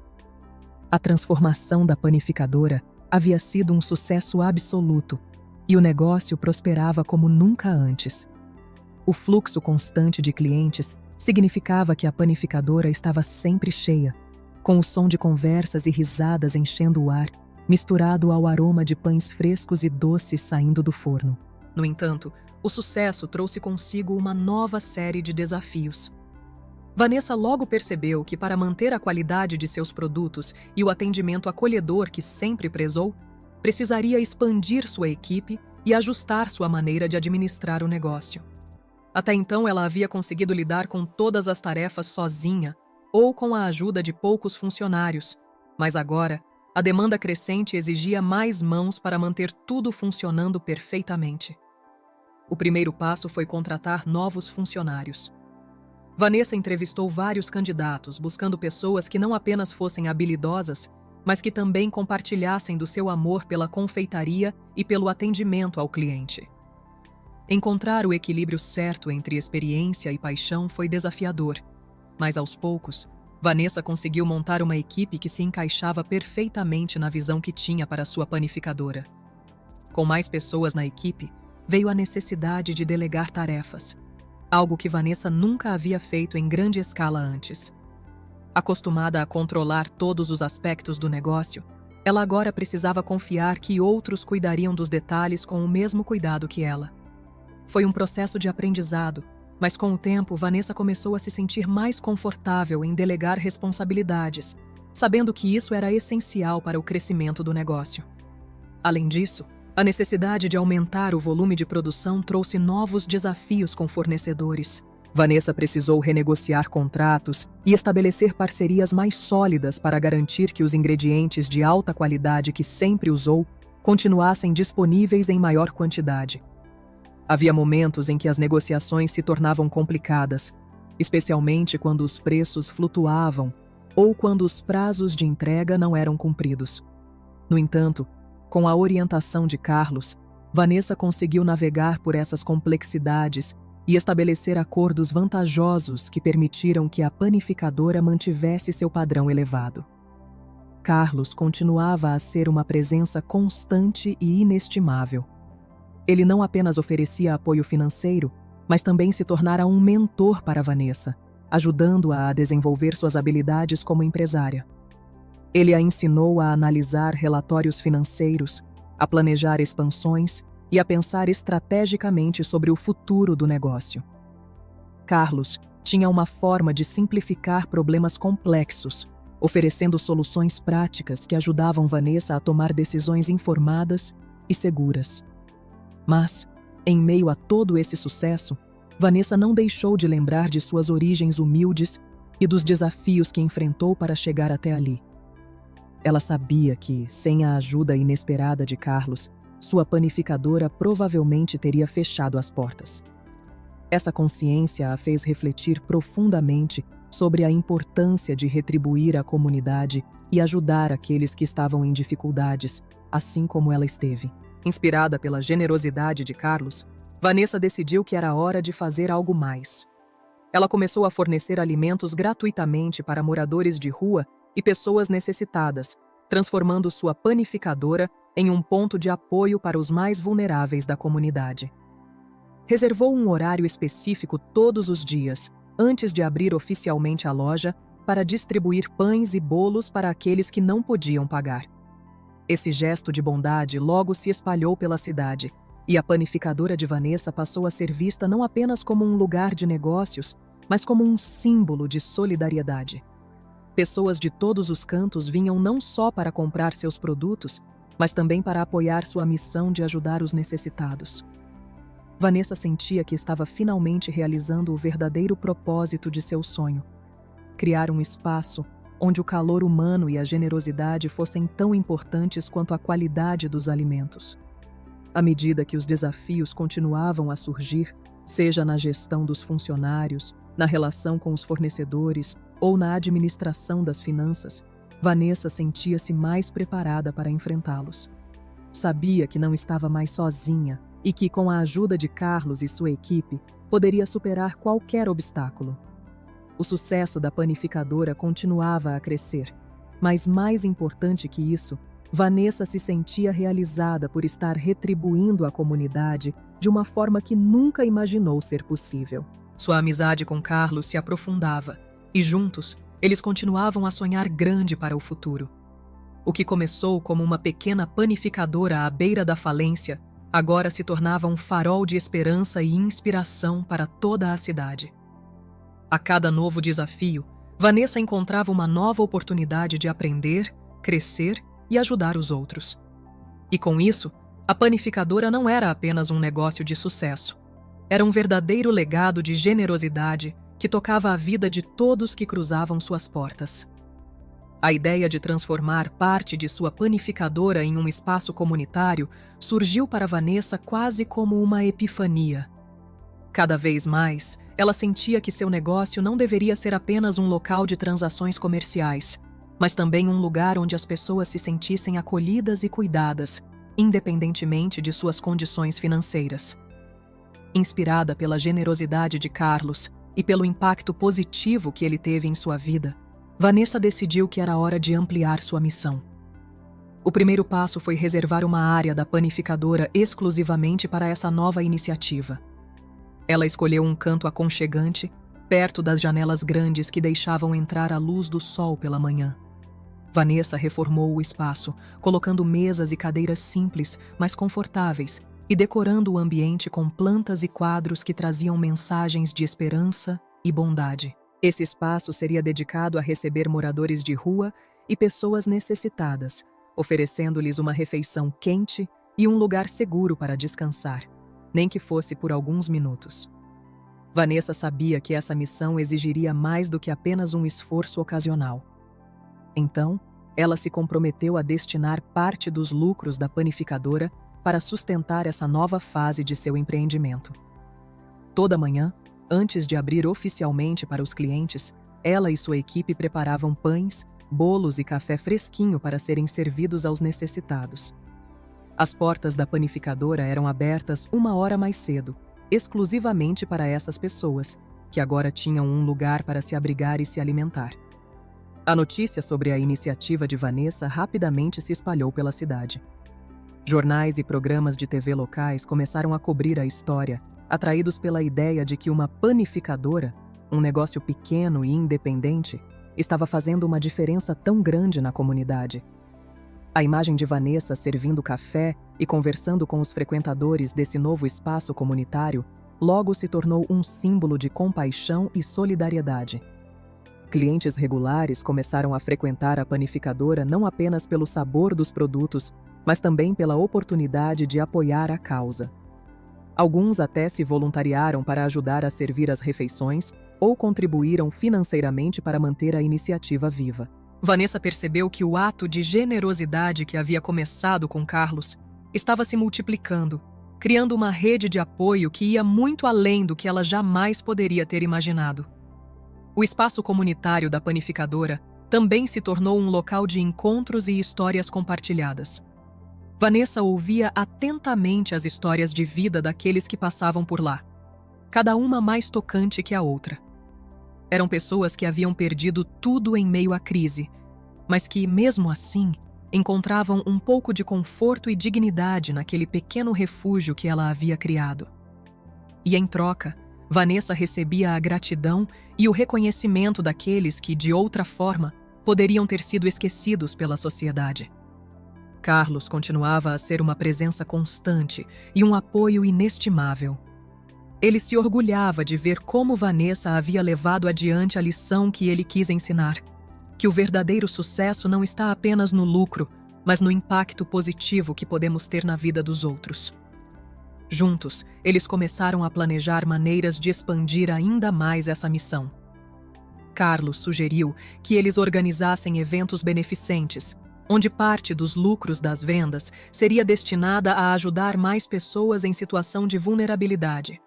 A transformação da panificadora havia sido um sucesso absoluto e o negócio prosperava como nunca antes. O fluxo constante de clientes significava que a panificadora estava sempre cheia, com o som de conversas e risadas enchendo o ar, misturado ao aroma de pães frescos e doces saindo do forno. No entanto, o sucesso trouxe consigo uma nova série de desafios. Vanessa logo percebeu que, para manter a qualidade de seus produtos e o atendimento acolhedor que sempre prezou, precisaria expandir sua equipe e ajustar sua maneira de administrar o negócio. Até então, ela havia conseguido lidar com todas as tarefas sozinha ou com a ajuda de poucos funcionários, mas agora, a demanda crescente exigia mais mãos para manter tudo funcionando perfeitamente. O primeiro passo foi contratar novos funcionários. Vanessa entrevistou vários candidatos, buscando pessoas que não apenas fossem habilidosas, mas que também compartilhassem do seu amor pela confeitaria e pelo atendimento ao cliente. Encontrar o equilíbrio certo entre experiência e paixão foi desafiador, mas aos poucos, Vanessa conseguiu montar uma equipe que se encaixava perfeitamente na visão que tinha para sua panificadora. Com mais pessoas na equipe, veio a necessidade de delegar tarefas, algo que Vanessa nunca havia feito em grande escala antes. Acostumada a controlar todos os aspectos do negócio, ela agora precisava confiar que outros cuidariam dos detalhes com o mesmo cuidado que ela. Foi um processo de aprendizado, mas com o tempo Vanessa começou a se sentir mais confortável em delegar responsabilidades, sabendo que isso era essencial para o crescimento do negócio. Além disso, a necessidade de aumentar o volume de produção trouxe novos desafios com fornecedores. Vanessa precisou renegociar contratos e estabelecer parcerias mais sólidas para garantir que os ingredientes de alta qualidade que sempre usou continuassem disponíveis em maior quantidade. Havia momentos em que as negociações se tornavam complicadas, especialmente quando os preços flutuavam ou quando os prazos de entrega não eram cumpridos. No entanto, com a orientação de Carlos, Vanessa conseguiu navegar por essas complexidades e estabelecer acordos vantajosos que permitiram que a panificadora mantivesse seu padrão elevado. Carlos continuava a ser uma presença constante e inestimável. Ele não apenas oferecia apoio financeiro, mas também se tornara um mentor para Vanessa, ajudando-a a desenvolver suas habilidades como empresária. Ele a ensinou a analisar relatórios financeiros, a planejar expansões e a pensar estrategicamente sobre o futuro do negócio. Carlos tinha uma forma de simplificar problemas complexos, oferecendo soluções práticas que ajudavam Vanessa a tomar decisões informadas e seguras. Mas, em meio a todo esse sucesso, Vanessa não deixou de lembrar de suas origens humildes e dos desafios que enfrentou para chegar até ali. Ela sabia que, sem a ajuda inesperada de Carlos, sua panificadora provavelmente teria fechado as portas. Essa consciência a fez refletir profundamente sobre a importância de retribuir a comunidade e ajudar aqueles que estavam em dificuldades, assim como ela esteve. Inspirada pela generosidade de Carlos, Vanessa decidiu que era hora de fazer algo mais. Ela começou a fornecer alimentos gratuitamente para moradores de rua e pessoas necessitadas, transformando sua panificadora em um ponto de apoio para os mais vulneráveis da comunidade. Reservou um horário específico todos os dias, antes de abrir oficialmente a loja, para distribuir pães e bolos para aqueles que não podiam pagar. Esse gesto de bondade logo se espalhou pela cidade, e a panificadora de Vanessa passou a ser vista não apenas como um lugar de negócios, mas como um símbolo de solidariedade. Pessoas de todos os cantos vinham não só para comprar seus produtos, mas também para apoiar sua missão de ajudar os necessitados. Vanessa sentia que estava finalmente realizando o verdadeiro propósito de seu sonho: criar um espaço onde o calor humano e a generosidade fossem tão importantes quanto a qualidade dos alimentos. À medida que os desafios continuavam a surgir, seja na gestão dos funcionários, na relação com os fornecedores ou na administração das finanças, Vanessa sentia-se mais preparada para enfrentá-los. Sabia que não estava mais sozinha e que, com a ajuda de Carlos e sua equipe, poderia superar qualquer obstáculo. O sucesso da panificadora continuava a crescer, mas mais importante que isso, Vanessa se sentia realizada por estar retribuindo a comunidade de uma forma que nunca imaginou ser possível. Sua amizade com Carlos se aprofundava e, juntos, eles continuavam a sonhar grande para o futuro. O que começou como uma pequena panificadora à beira da falência, agora se tornava um farol de esperança e inspiração para toda a cidade. A cada novo desafio, Vanessa encontrava uma nova oportunidade de aprender, crescer e ajudar os outros. E com isso, a panificadora não era apenas um negócio de sucesso. Era um verdadeiro legado de generosidade que tocava a vida de todos que cruzavam suas portas. A ideia de transformar parte de sua panificadora em um espaço comunitário surgiu para Vanessa quase como uma epifania. Cada vez mais, ela sentia que seu negócio não deveria ser apenas um local de transações comerciais, mas também um lugar onde as pessoas se sentissem acolhidas e cuidadas, independentemente de suas condições financeiras. Inspirada pela generosidade de Carlos e pelo impacto positivo que ele teve em sua vida, Vanessa decidiu que era hora de ampliar sua missão. O primeiro passo foi reservar uma área da panificadora exclusivamente para essa nova iniciativa. Ela escolheu um canto aconchegante, perto das janelas grandes que deixavam entrar a luz do sol pela manhã. Vanessa reformou o espaço, colocando mesas e cadeiras simples, mas confortáveis, e decorando o ambiente com plantas e quadros que traziam mensagens de esperança e bondade. Esse espaço seria dedicado a receber moradores de rua e pessoas necessitadas, oferecendo-lhes uma refeição quente e um lugar seguro para descansar, nem que fosse por alguns minutos. Vanessa sabia que essa missão exigiria mais do que apenas um esforço ocasional. Então, ela se comprometeu a destinar parte dos lucros da panificadora para sustentar essa nova fase de seu empreendimento. Toda manhã, antes de abrir oficialmente para os clientes, ela e sua equipe preparavam pães, bolos e café fresquinho para serem servidos aos necessitados. As portas da panificadora eram abertas 1 hora mais cedo, exclusivamente para essas pessoas, que agora tinham um lugar para se abrigar e se alimentar. A notícia sobre a iniciativa de Vanessa rapidamente se espalhou pela cidade. Jornais e programas de TV locais começaram a cobrir a história, atraídos pela ideia de que uma panificadora, um negócio pequeno e independente, estava fazendo uma diferença tão grande na comunidade. A imagem de Vanessa servindo café e conversando com os frequentadores desse novo espaço comunitário logo se tornou um símbolo de compaixão e solidariedade. Clientes regulares começaram a frequentar a panificadora não apenas pelo sabor dos produtos, mas também pela oportunidade de apoiar a causa. Alguns até se voluntariaram para ajudar a servir as refeições ou contribuíram financeiramente para manter a iniciativa viva. Vanessa percebeu que o ato de generosidade que havia começado com Carlos estava se multiplicando, criando uma rede de apoio que ia muito além do que ela jamais poderia ter imaginado. O espaço comunitário da panificadora também se tornou um local de encontros e histórias compartilhadas. Vanessa ouvia atentamente as histórias de vida daqueles que passavam por lá, cada uma mais tocante que a outra. Eram pessoas que haviam perdido tudo em meio à crise, mas que, mesmo assim, encontravam um pouco de conforto e dignidade naquele pequeno refúgio que ela havia criado. E, em troca, Vanessa recebia a gratidão e o reconhecimento daqueles que, de outra forma, poderiam ter sido esquecidos pela sociedade. Carlos continuava a ser uma presença constante e um apoio inestimável. Ele se orgulhava de ver como Vanessa havia levado adiante a lição que ele quis ensinar, que o verdadeiro sucesso não está apenas no lucro, mas no impacto positivo que podemos ter na vida dos outros. Juntos, eles começaram a planejar maneiras de expandir ainda mais essa missão. Carlos sugeriu que eles organizassem eventos beneficentes, onde parte dos lucros das vendas seria destinada a ajudar mais pessoas em situação de vulnerabilidade.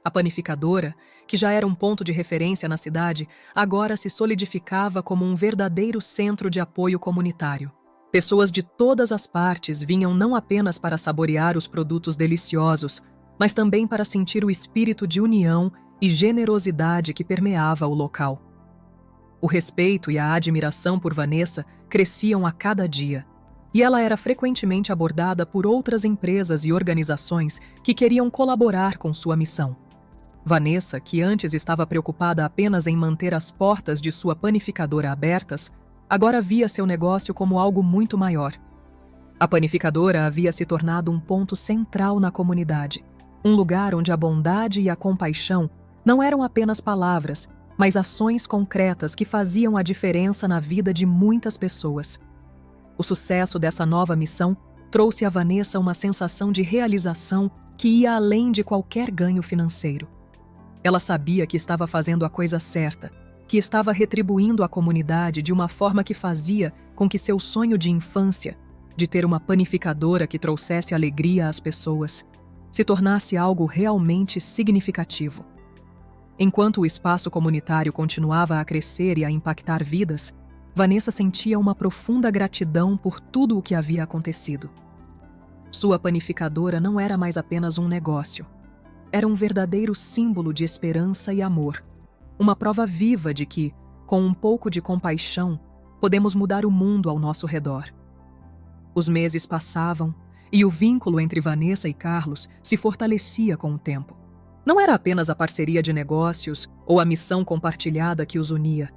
A panificadora, que já era um ponto de referência na cidade, agora se solidificava como um verdadeiro centro de apoio comunitário. Pessoas de todas as partes vinham não apenas para saborear os produtos deliciosos, mas também para sentir o espírito de união e generosidade que permeava o local. O respeito e a admiração por Vanessa cresciam a cada dia, e ela era frequentemente abordada por outras empresas e organizações que queriam colaborar com sua missão. Vanessa, que antes estava preocupada apenas em manter as portas de sua panificadora abertas, agora via seu negócio como algo muito maior. A panificadora havia se tornado um ponto central na comunidade, um lugar onde a bondade e a compaixão não eram apenas palavras, mas ações concretas que faziam a diferença na vida de muitas pessoas. O sucesso dessa nova missão trouxe a Vanessa uma sensação de realização que ia além de qualquer ganho financeiro. Ela sabia que estava fazendo a coisa certa, que estava retribuindo a comunidade de uma forma que fazia com que seu sonho de infância, de ter uma panificadora que trouxesse alegria às pessoas, se tornasse algo realmente significativo. Enquanto o espaço comunitário continuava a crescer e a impactar vidas, Vanessa sentia uma profunda gratidão por tudo o que havia acontecido. Sua panificadora não era mais apenas um negócio. Era um verdadeiro símbolo de esperança e amor. Uma prova viva de que, com um pouco de compaixão, podemos mudar o mundo ao nosso redor. Os meses passavam e o vínculo entre Vanessa e Carlos se fortalecia com o tempo. Não era apenas a parceria de negócios ou a missão compartilhada que os unia.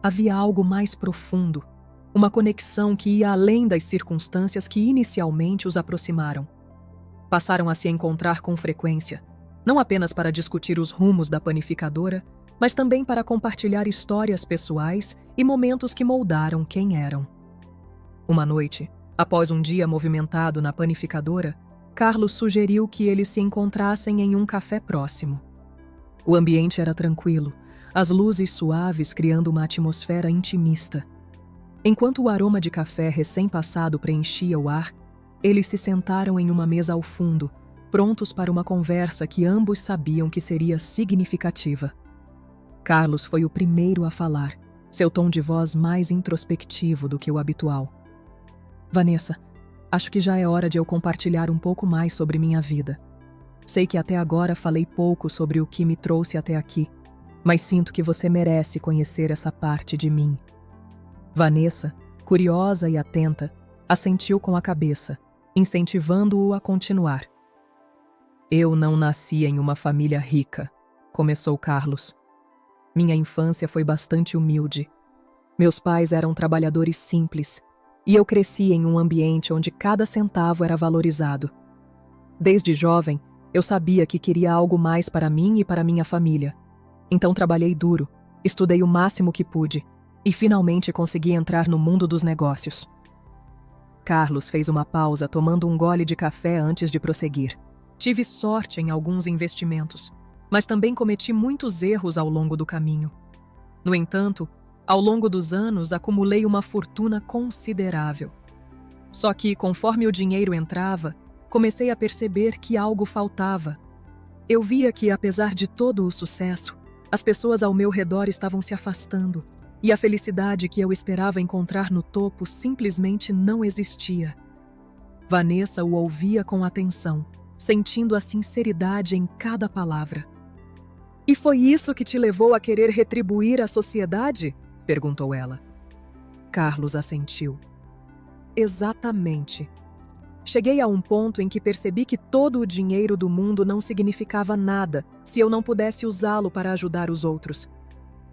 Havia algo mais profundo, uma conexão que ia além das circunstâncias que inicialmente os aproximaram. Passaram a se encontrar com frequência, não apenas para discutir os rumos da panificadora, mas também para compartilhar histórias pessoais e momentos que moldaram quem eram. Uma noite, após um dia movimentado na panificadora, Carlos sugeriu que eles se encontrassem em um café próximo. O ambiente era tranquilo, as luzes suaves criando uma atmosfera intimista. Enquanto o aroma de café recém-passado preenchia o ar, eles se sentaram em uma mesa ao fundo, prontos para uma conversa que ambos sabiam que seria significativa. Carlos foi o primeiro a falar, seu tom de voz mais introspectivo do que o habitual. Vanessa, acho que já é hora de eu compartilhar um pouco mais sobre minha vida. Sei que até agora falei pouco sobre o que me trouxe até aqui, mas sinto que você merece conhecer essa parte de mim. Vanessa, curiosa e atenta, assentiu com a cabeça, incentivando-o a continuar. Eu não nasci em uma família rica, começou Carlos. Minha infância foi bastante humilde. Meus pais eram trabalhadores simples, e eu cresci em um ambiente onde cada centavo era valorizado. Desde jovem, eu sabia que queria algo mais para mim e para minha família. Então trabalhei duro, estudei o máximo que pude, e finalmente consegui entrar no mundo dos negócios. Carlos fez uma pausa tomando um gole de café antes de prosseguir. Tive sorte em alguns investimentos, mas também cometi muitos erros ao longo do caminho. No entanto, ao longo dos anos acumulei uma fortuna considerável. Só que, conforme o dinheiro entrava, comecei a perceber que algo faltava. Eu via que, apesar de todo o sucesso, as pessoas ao meu redor estavam se afastando, e a felicidade que eu esperava encontrar no topo simplesmente não existia. Vanessa o ouvia com atenção, sentindo a sinceridade em cada palavra. "E foi isso que te levou a querer retribuir à sociedade?" perguntou ela. Carlos assentiu. Exatamente. Cheguei a um ponto em que percebi que todo o dinheiro do mundo não significava nada se eu não pudesse usá-lo para ajudar os outros.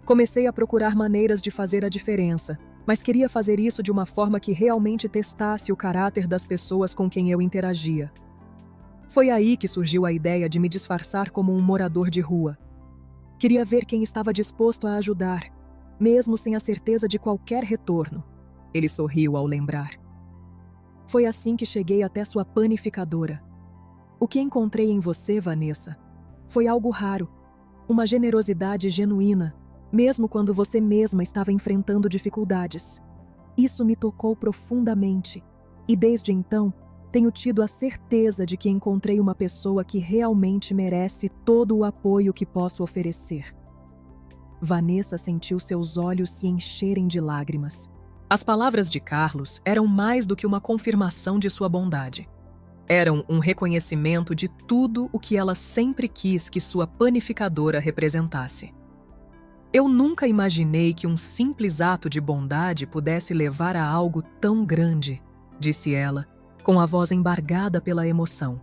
Comecei a procurar maneiras de fazer a diferença, mas queria fazer isso de uma forma que realmente testasse o caráter das pessoas com quem eu interagia. Foi aí que surgiu a ideia de me disfarçar como um morador de rua. Queria ver quem estava disposto a ajudar, mesmo sem a certeza de qualquer retorno. Ele sorriu ao lembrar. Foi assim que cheguei até sua panificadora. O que encontrei em você, Vanessa, foi algo raro, uma generosidade genuína, mesmo quando você mesma estava enfrentando dificuldades. Isso me tocou profundamente, e desde então, tenho tido a certeza de que encontrei uma pessoa que realmente merece todo o apoio que posso oferecer. Vanessa sentiu seus olhos se encherem de lágrimas. As palavras de Carlos eram mais do que uma confirmação de sua bondade. Eram um reconhecimento de tudo o que ela sempre quis que sua panificadora representasse. Eu nunca imaginei que um simples ato de bondade pudesse levar a algo tão grande, disse ela, com a voz embargada pela emoção.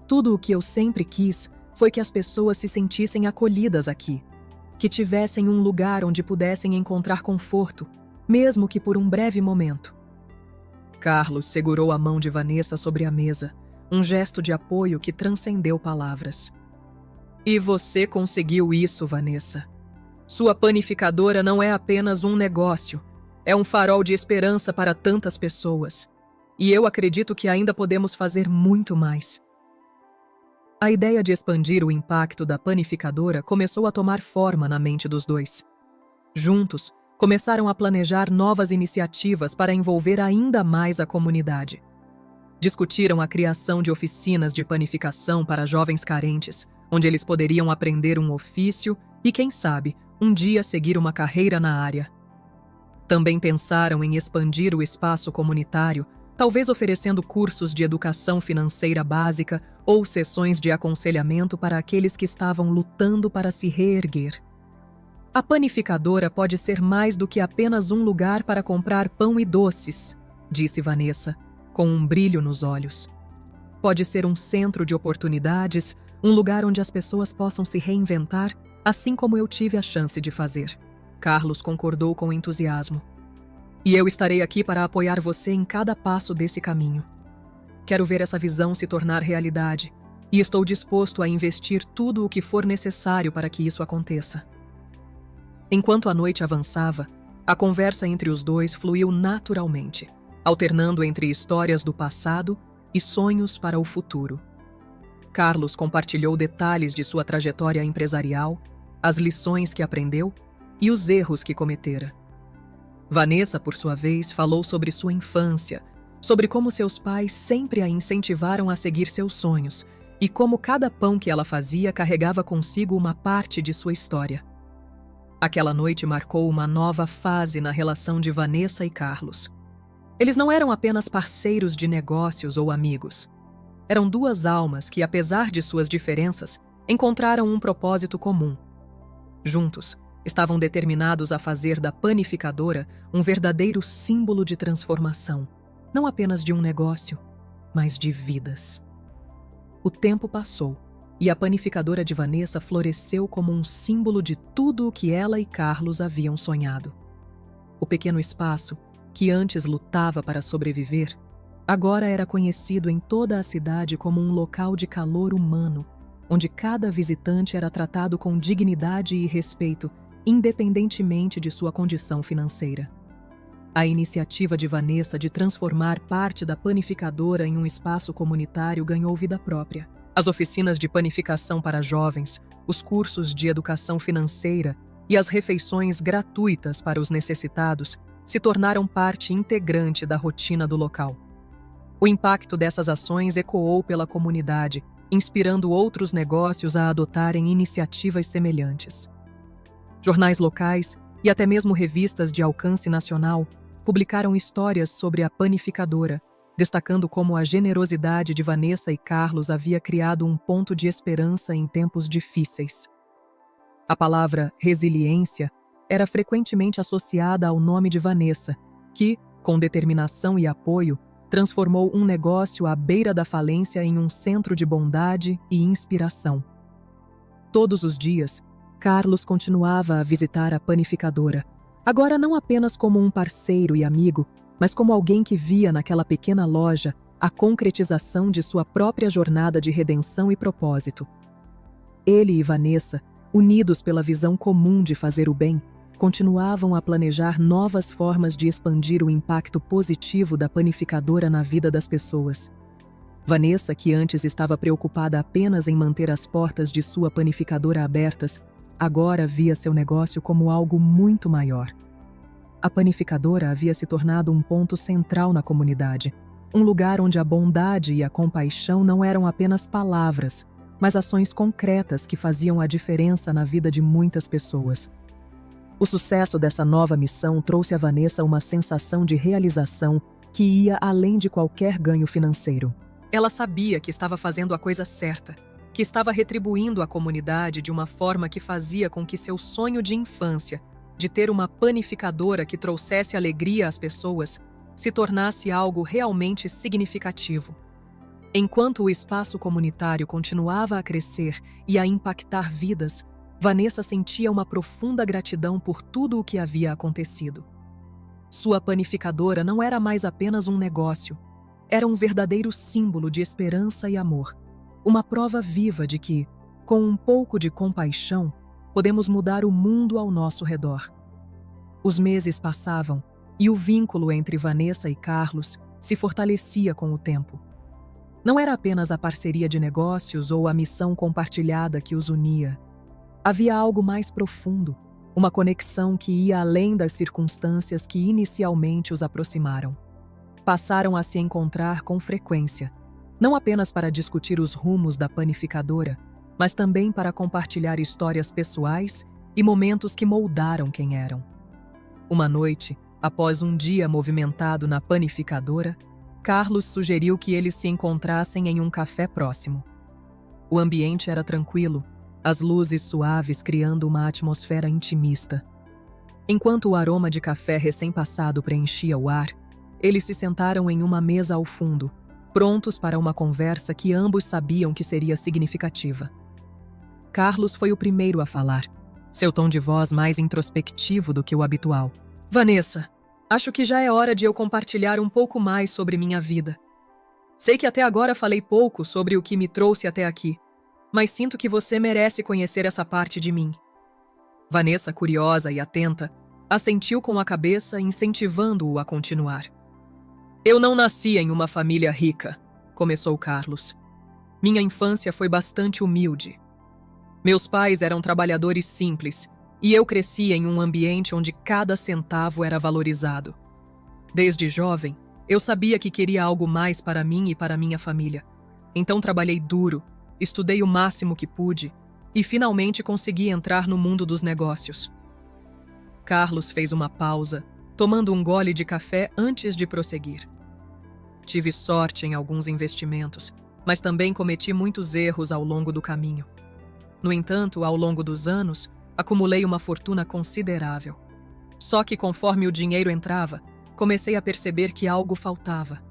Tudo o que eu sempre quis foi que as pessoas se sentissem acolhidas aqui, que tivessem um lugar onde pudessem encontrar conforto, mesmo que por um breve momento. Carlos segurou a mão de Vanessa sobre a mesa, um gesto de apoio que transcendeu palavras. E você conseguiu isso, Vanessa. Sua panificadora não é apenas um negócio, é um farol de esperança para tantas pessoas. E eu acredito que ainda podemos fazer muito mais. A ideia de expandir o impacto da panificadora começou a tomar forma na mente dos dois. Juntos, começaram a planejar novas iniciativas para envolver ainda mais a comunidade. Discutiram a criação de oficinas de panificação para jovens carentes, onde eles poderiam aprender um ofício e, quem sabe, um dia seguir uma carreira na área. Também pensaram em expandir o espaço comunitário, talvez oferecendo cursos de educação financeira básica ou sessões de aconselhamento para aqueles que estavam lutando para se reerguer. A panificadora pode ser mais do que apenas um lugar para comprar pão e doces, disse Vanessa, com um brilho nos olhos. Pode ser um centro de oportunidades, um lugar onde as pessoas possam se reinventar, assim como eu tive a chance de fazer. Carlos concordou com entusiasmo. E eu estarei aqui para apoiar você em cada passo desse caminho. Quero ver essa visão se tornar realidade, e estou disposto a investir tudo o que for necessário para que isso aconteça. Enquanto a noite avançava, a conversa entre os dois fluiu naturalmente, alternando entre histórias do passado e sonhos para o futuro. Carlos compartilhou detalhes de sua trajetória empresarial, as lições que aprendeu e os erros que cometera. Vanessa, por sua vez, falou sobre sua infância, sobre como seus pais sempre a incentivaram a seguir seus sonhos e como cada pão que ela fazia carregava consigo uma parte de sua história. Aquela noite marcou uma nova fase na relação de Vanessa e Carlos. Eles não eram apenas parceiros de negócios ou amigos. Eram duas almas que, apesar de suas diferenças, encontraram um propósito comum. Juntos, estavam determinados a fazer da panificadora um verdadeiro símbolo de transformação, não apenas de um negócio, mas de vidas. O tempo passou e a panificadora de Vanessa floresceu como um símbolo de tudo o que ela e Carlos haviam sonhado. O pequeno espaço, que antes lutava para sobreviver, agora era conhecido em toda a cidade como um local de calor humano, onde cada visitante era tratado com dignidade e respeito, independentemente de sua condição financeira. A iniciativa de Vanessa de transformar parte da panificadora em um espaço comunitário ganhou vida própria. As oficinas de panificação para jovens, os cursos de educação financeira e as refeições gratuitas para os necessitados se tornaram parte integrante da rotina do local. O impacto dessas ações ecoou pela comunidade, inspirando outros negócios a adotarem iniciativas semelhantes. Jornais locais e até mesmo revistas de alcance nacional publicaram histórias sobre a panificadora, destacando como a generosidade de Vanessa e Carlos havia criado um ponto de esperança em tempos difíceis. A palavra resiliência era frequentemente associada ao nome de Vanessa, que, com determinação e apoio, transformou um negócio à beira da falência em um centro de bondade e inspiração. Todos os dias, Carlos continuava a visitar a panificadora, agora não apenas como um parceiro e amigo, mas como alguém que via naquela pequena loja a concretização de sua própria jornada de redenção e propósito. Ele e Vanessa, unidos pela visão comum de fazer o bem, continuavam a planejar novas formas de expandir o impacto positivo da panificadora na vida das pessoas. Vanessa, que antes estava preocupada apenas em manter as portas de sua panificadora abertas, agora via seu negócio como algo muito maior. A panificadora havia se tornado um ponto central na comunidade, um lugar onde a bondade e a compaixão não eram apenas palavras, mas ações concretas que faziam a diferença na vida de muitas pessoas. O sucesso dessa nova missão trouxe a Vanessa uma sensação de realização que ia além de qualquer ganho financeiro. Ela sabia que estava fazendo a coisa certa, que estava retribuindo a comunidade de uma forma que fazia com que seu sonho de infância, de ter uma panificadora que trouxesse alegria às pessoas, se tornasse algo realmente significativo. Enquanto o espaço comunitário continuava a crescer e a impactar vidas, Vanessa sentia uma profunda gratidão por tudo o que havia acontecido. Sua panificadora não era mais apenas um negócio, era um verdadeiro símbolo de esperança e amor, uma prova viva de que, com um pouco de compaixão, podemos mudar o mundo ao nosso redor. Os meses passavam e o vínculo entre Vanessa e Carlos se fortalecia com o tempo. Não era apenas a parceria de negócios ou a missão compartilhada que os unia. Havia algo mais profundo, uma conexão que ia além das circunstâncias que inicialmente os aproximaram. Passaram a se encontrar com frequência, não apenas para discutir os rumos da panificadora, mas também para compartilhar histórias pessoais e momentos que moldaram quem eram. Uma noite, após um dia movimentado na panificadora, Carlos sugeriu que eles se encontrassem em um café próximo. O ambiente era tranquilo, as luzes suaves criando uma atmosfera intimista. Enquanto o aroma de café recém-passado preenchia o ar, eles se sentaram em uma mesa ao fundo, prontos para uma conversa que ambos sabiam que seria significativa. Carlos foi o primeiro a falar, seu tom de voz mais introspectivo do que o habitual. Vanessa, acho que já é hora de eu compartilhar um pouco mais sobre minha vida. Sei que até agora falei pouco sobre o que me trouxe até aqui, mas sinto que você merece conhecer essa parte de mim. Vanessa, curiosa e atenta, assentiu com a cabeça, incentivando-o a continuar. Eu não nasci em uma família rica, começou Carlos. Minha infância foi bastante humilde. Meus pais eram trabalhadores simples e eu cresci em um ambiente onde cada centavo era valorizado. Desde jovem, eu sabia que queria algo mais para mim e para minha família. Então trabalhei duro, estudei o máximo que pude e finalmente consegui entrar no mundo dos negócios. Carlos fez uma pausa, tomando um gole de café antes de prosseguir. Tive sorte em alguns investimentos, mas também cometi muitos erros ao longo do caminho. No entanto, ao longo dos anos, acumulei uma fortuna considerável. Só que conforme o dinheiro entrava, comecei a perceber que algo faltava.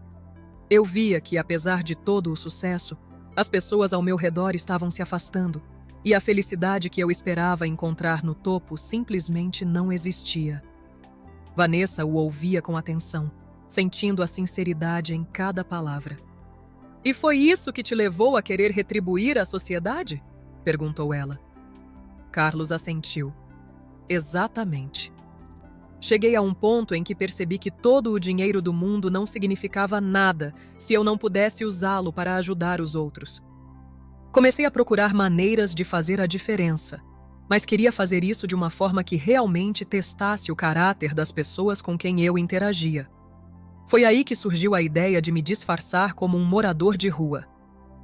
Eu via que, apesar de todo o sucesso, as pessoas ao meu redor estavam se afastando, e a felicidade que eu esperava encontrar no topo simplesmente não existia. Vanessa o ouvia com atenção, sentindo a sinceridade em cada palavra. E foi isso que te levou a querer retribuir à sociedade? Perguntou ela. Carlos assentiu. Exatamente. Cheguei a um ponto em que percebi que todo o dinheiro do mundo não significava nada se eu não pudesse usá-lo para ajudar os outros. Comecei a procurar maneiras de fazer a diferença, mas queria fazer isso de uma forma que realmente testasse o caráter das pessoas com quem eu interagia. Foi aí que surgiu a ideia de me disfarçar como um morador de rua.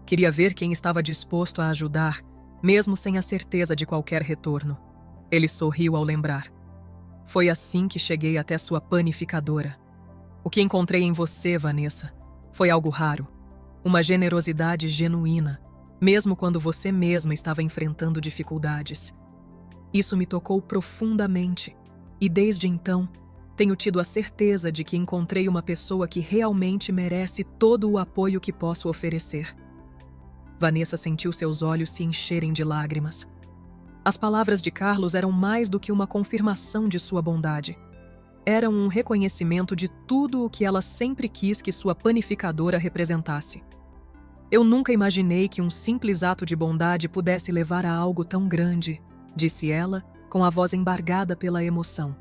Queria ver quem estava disposto a ajudar, mesmo sem a certeza de qualquer retorno. Ele sorriu ao lembrar. Foi assim que cheguei até sua panificadora. O que encontrei em você, Vanessa, foi algo raro. Uma generosidade genuína, mesmo quando você mesma estava enfrentando dificuldades. Isso me tocou profundamente, e desde então, tenho tido a certeza de que encontrei uma pessoa que realmente merece todo o apoio que posso oferecer. Vanessa sentiu seus olhos se encherem de lágrimas. As palavras de Carlos eram mais do que uma confirmação de sua bondade. Eram um reconhecimento de tudo o que ela sempre quis que sua panificadora representasse. Eu nunca imaginei que um simples ato de bondade pudesse levar a algo tão grande, disse ela, com a voz embargada pela emoção.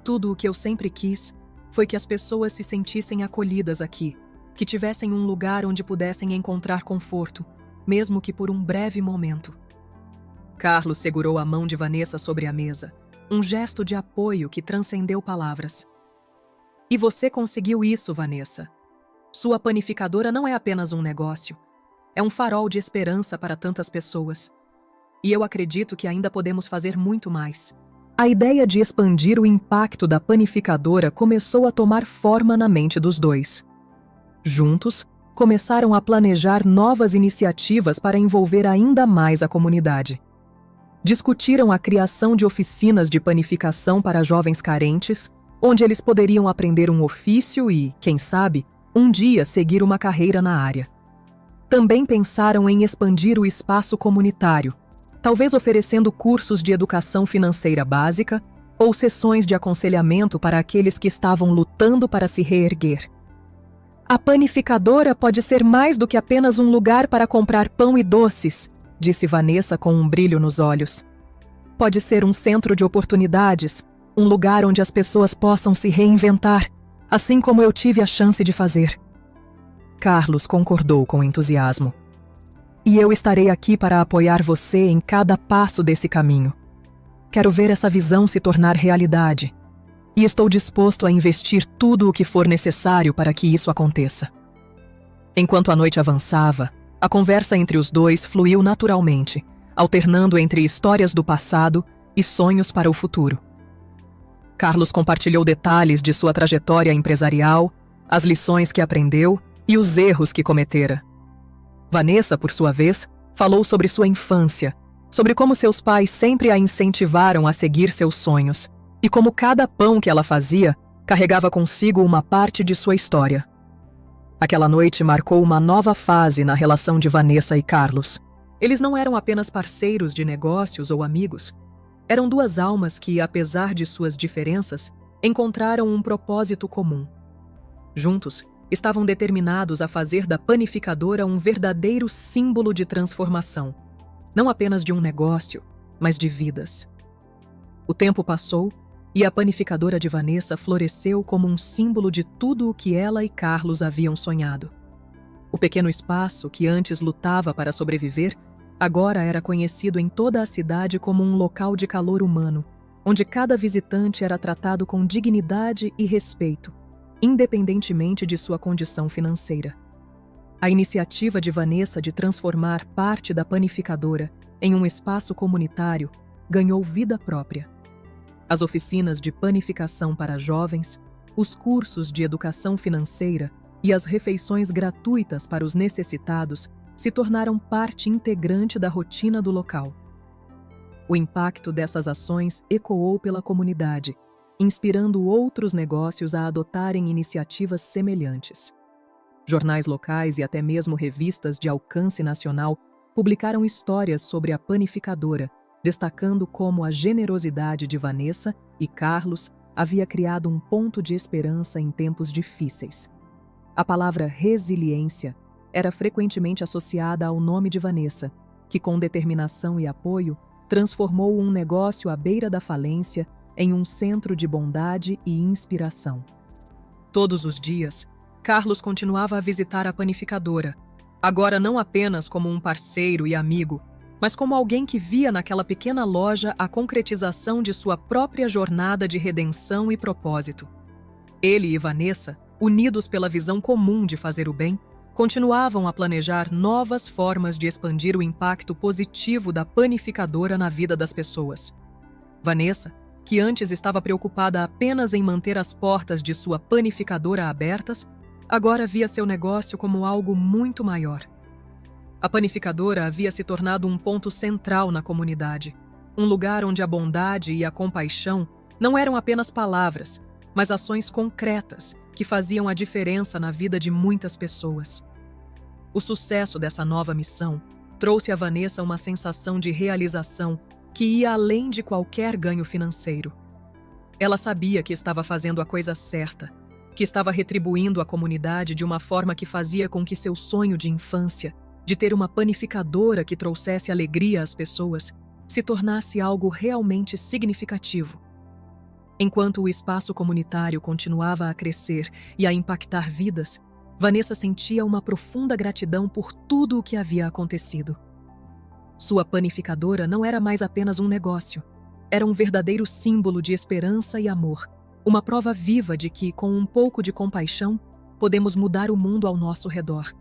Tudo o que eu sempre quis foi que as pessoas se sentissem acolhidas aqui, que tivessem um lugar onde pudessem encontrar conforto, mesmo que por um breve momento. Carlos segurou a mão de Vanessa sobre a mesa, um gesto de apoio que transcendeu palavras. E você conseguiu isso, Vanessa. Sua panificadora não é apenas um negócio, é um farol de esperança para tantas pessoas. E eu acredito que ainda podemos fazer muito mais. A ideia de expandir o impacto da panificadora começou a tomar forma na mente dos dois. Juntos, começaram a planejar novas iniciativas para envolver ainda mais a comunidade. Discutiram a criação de oficinas de panificação para jovens carentes, onde eles poderiam aprender um ofício e, quem sabe, um dia seguir uma carreira na área. Também pensaram em expandir o espaço comunitário, talvez oferecendo cursos de educação financeira básica ou sessões de aconselhamento para aqueles que estavam lutando para se reerguer. A panificadora pode ser mais do que apenas um lugar para comprar pão e doces, disse Vanessa com um brilho nos olhos. Pode ser um centro de oportunidades, um lugar onde as pessoas possam se reinventar, assim como eu tive a chance de fazer. Carlos concordou com entusiasmo. E eu estarei aqui para apoiar você em cada passo desse caminho. Quero ver essa visão se tornar realidade. E estou disposto a investir tudo o que for necessário para que isso aconteça. Enquanto a noite avançava, a conversa entre os dois fluiu naturalmente, alternando entre histórias do passado e sonhos para o futuro. Carlos compartilhou detalhes de sua trajetória empresarial, as lições que aprendeu e os erros que cometera. Vanessa, por sua vez, falou sobre sua infância, sobre como seus pais sempre a incentivaram a seguir seus sonhos e como cada pão que ela fazia carregava consigo uma parte de sua história. Aquela noite marcou uma nova fase na relação de Vanessa e Carlos. Eles não eram apenas parceiros de negócios ou amigos. Eram duas almas que, apesar de suas diferenças, encontraram um propósito comum. Juntos, estavam determinados a fazer da panificadora um verdadeiro símbolo de transformação, não apenas de um negócio, mas de vidas. O tempo passou e a panificadora de Vanessa floresceu como um símbolo de tudo o que ela e Carlos haviam sonhado. O pequeno espaço que antes lutava para sobreviver, agora era conhecido em toda a cidade como um local de calor humano, onde cada visitante era tratado com dignidade e respeito, independentemente de sua condição financeira. A iniciativa de Vanessa de transformar parte da panificadora em um espaço comunitário ganhou vida própria. As oficinas de panificação para jovens, os cursos de educação financeira e as refeições gratuitas para os necessitados se tornaram parte integrante da rotina do local. O impacto dessas ações ecoou pela comunidade, inspirando outros negócios a adotarem iniciativas semelhantes. Jornais locais e até mesmo revistas de alcance nacional publicaram histórias sobre a panificadora, destacando como a generosidade de Vanessa e Carlos havia criado um ponto de esperança em tempos difíceis. A palavra resiliência era frequentemente associada ao nome de Vanessa, que com determinação e apoio transformou um negócio à beira da falência em um centro de bondade e inspiração. Todos os dias, Carlos continuava a visitar a panificadora, agora não apenas como um parceiro e amigo, mas como alguém que via naquela pequena loja a concretização de sua própria jornada de redenção e propósito. Ele e Vanessa, unidos pela visão comum de fazer o bem, continuavam a planejar novas formas de expandir o impacto positivo da panificadora na vida das pessoas. Vanessa, que antes estava preocupada apenas em manter as portas de sua panificadora abertas, agora via seu negócio como algo muito maior. A panificadora havia se tornado um ponto central na comunidade, um lugar onde a bondade e a compaixão não eram apenas palavras, mas ações concretas que faziam a diferença na vida de muitas pessoas. O sucesso dessa nova missão trouxe a Vanessa uma sensação de realização que ia além de qualquer ganho financeiro. Ela sabia que estava fazendo a coisa certa, que estava retribuindo a comunidade de uma forma que fazia com que seu sonho de infância, de ter uma panificadora que trouxesse alegria às pessoas, se tornasse algo realmente significativo. Enquanto o espaço comunitário continuava a crescer e a impactar vidas, Vanessa sentia uma profunda gratidão por tudo o que havia acontecido. Sua panificadora não era mais apenas um negócio, era um verdadeiro símbolo de esperança e amor, uma prova viva de que, com um pouco de compaixão, podemos mudar o mundo ao nosso redor.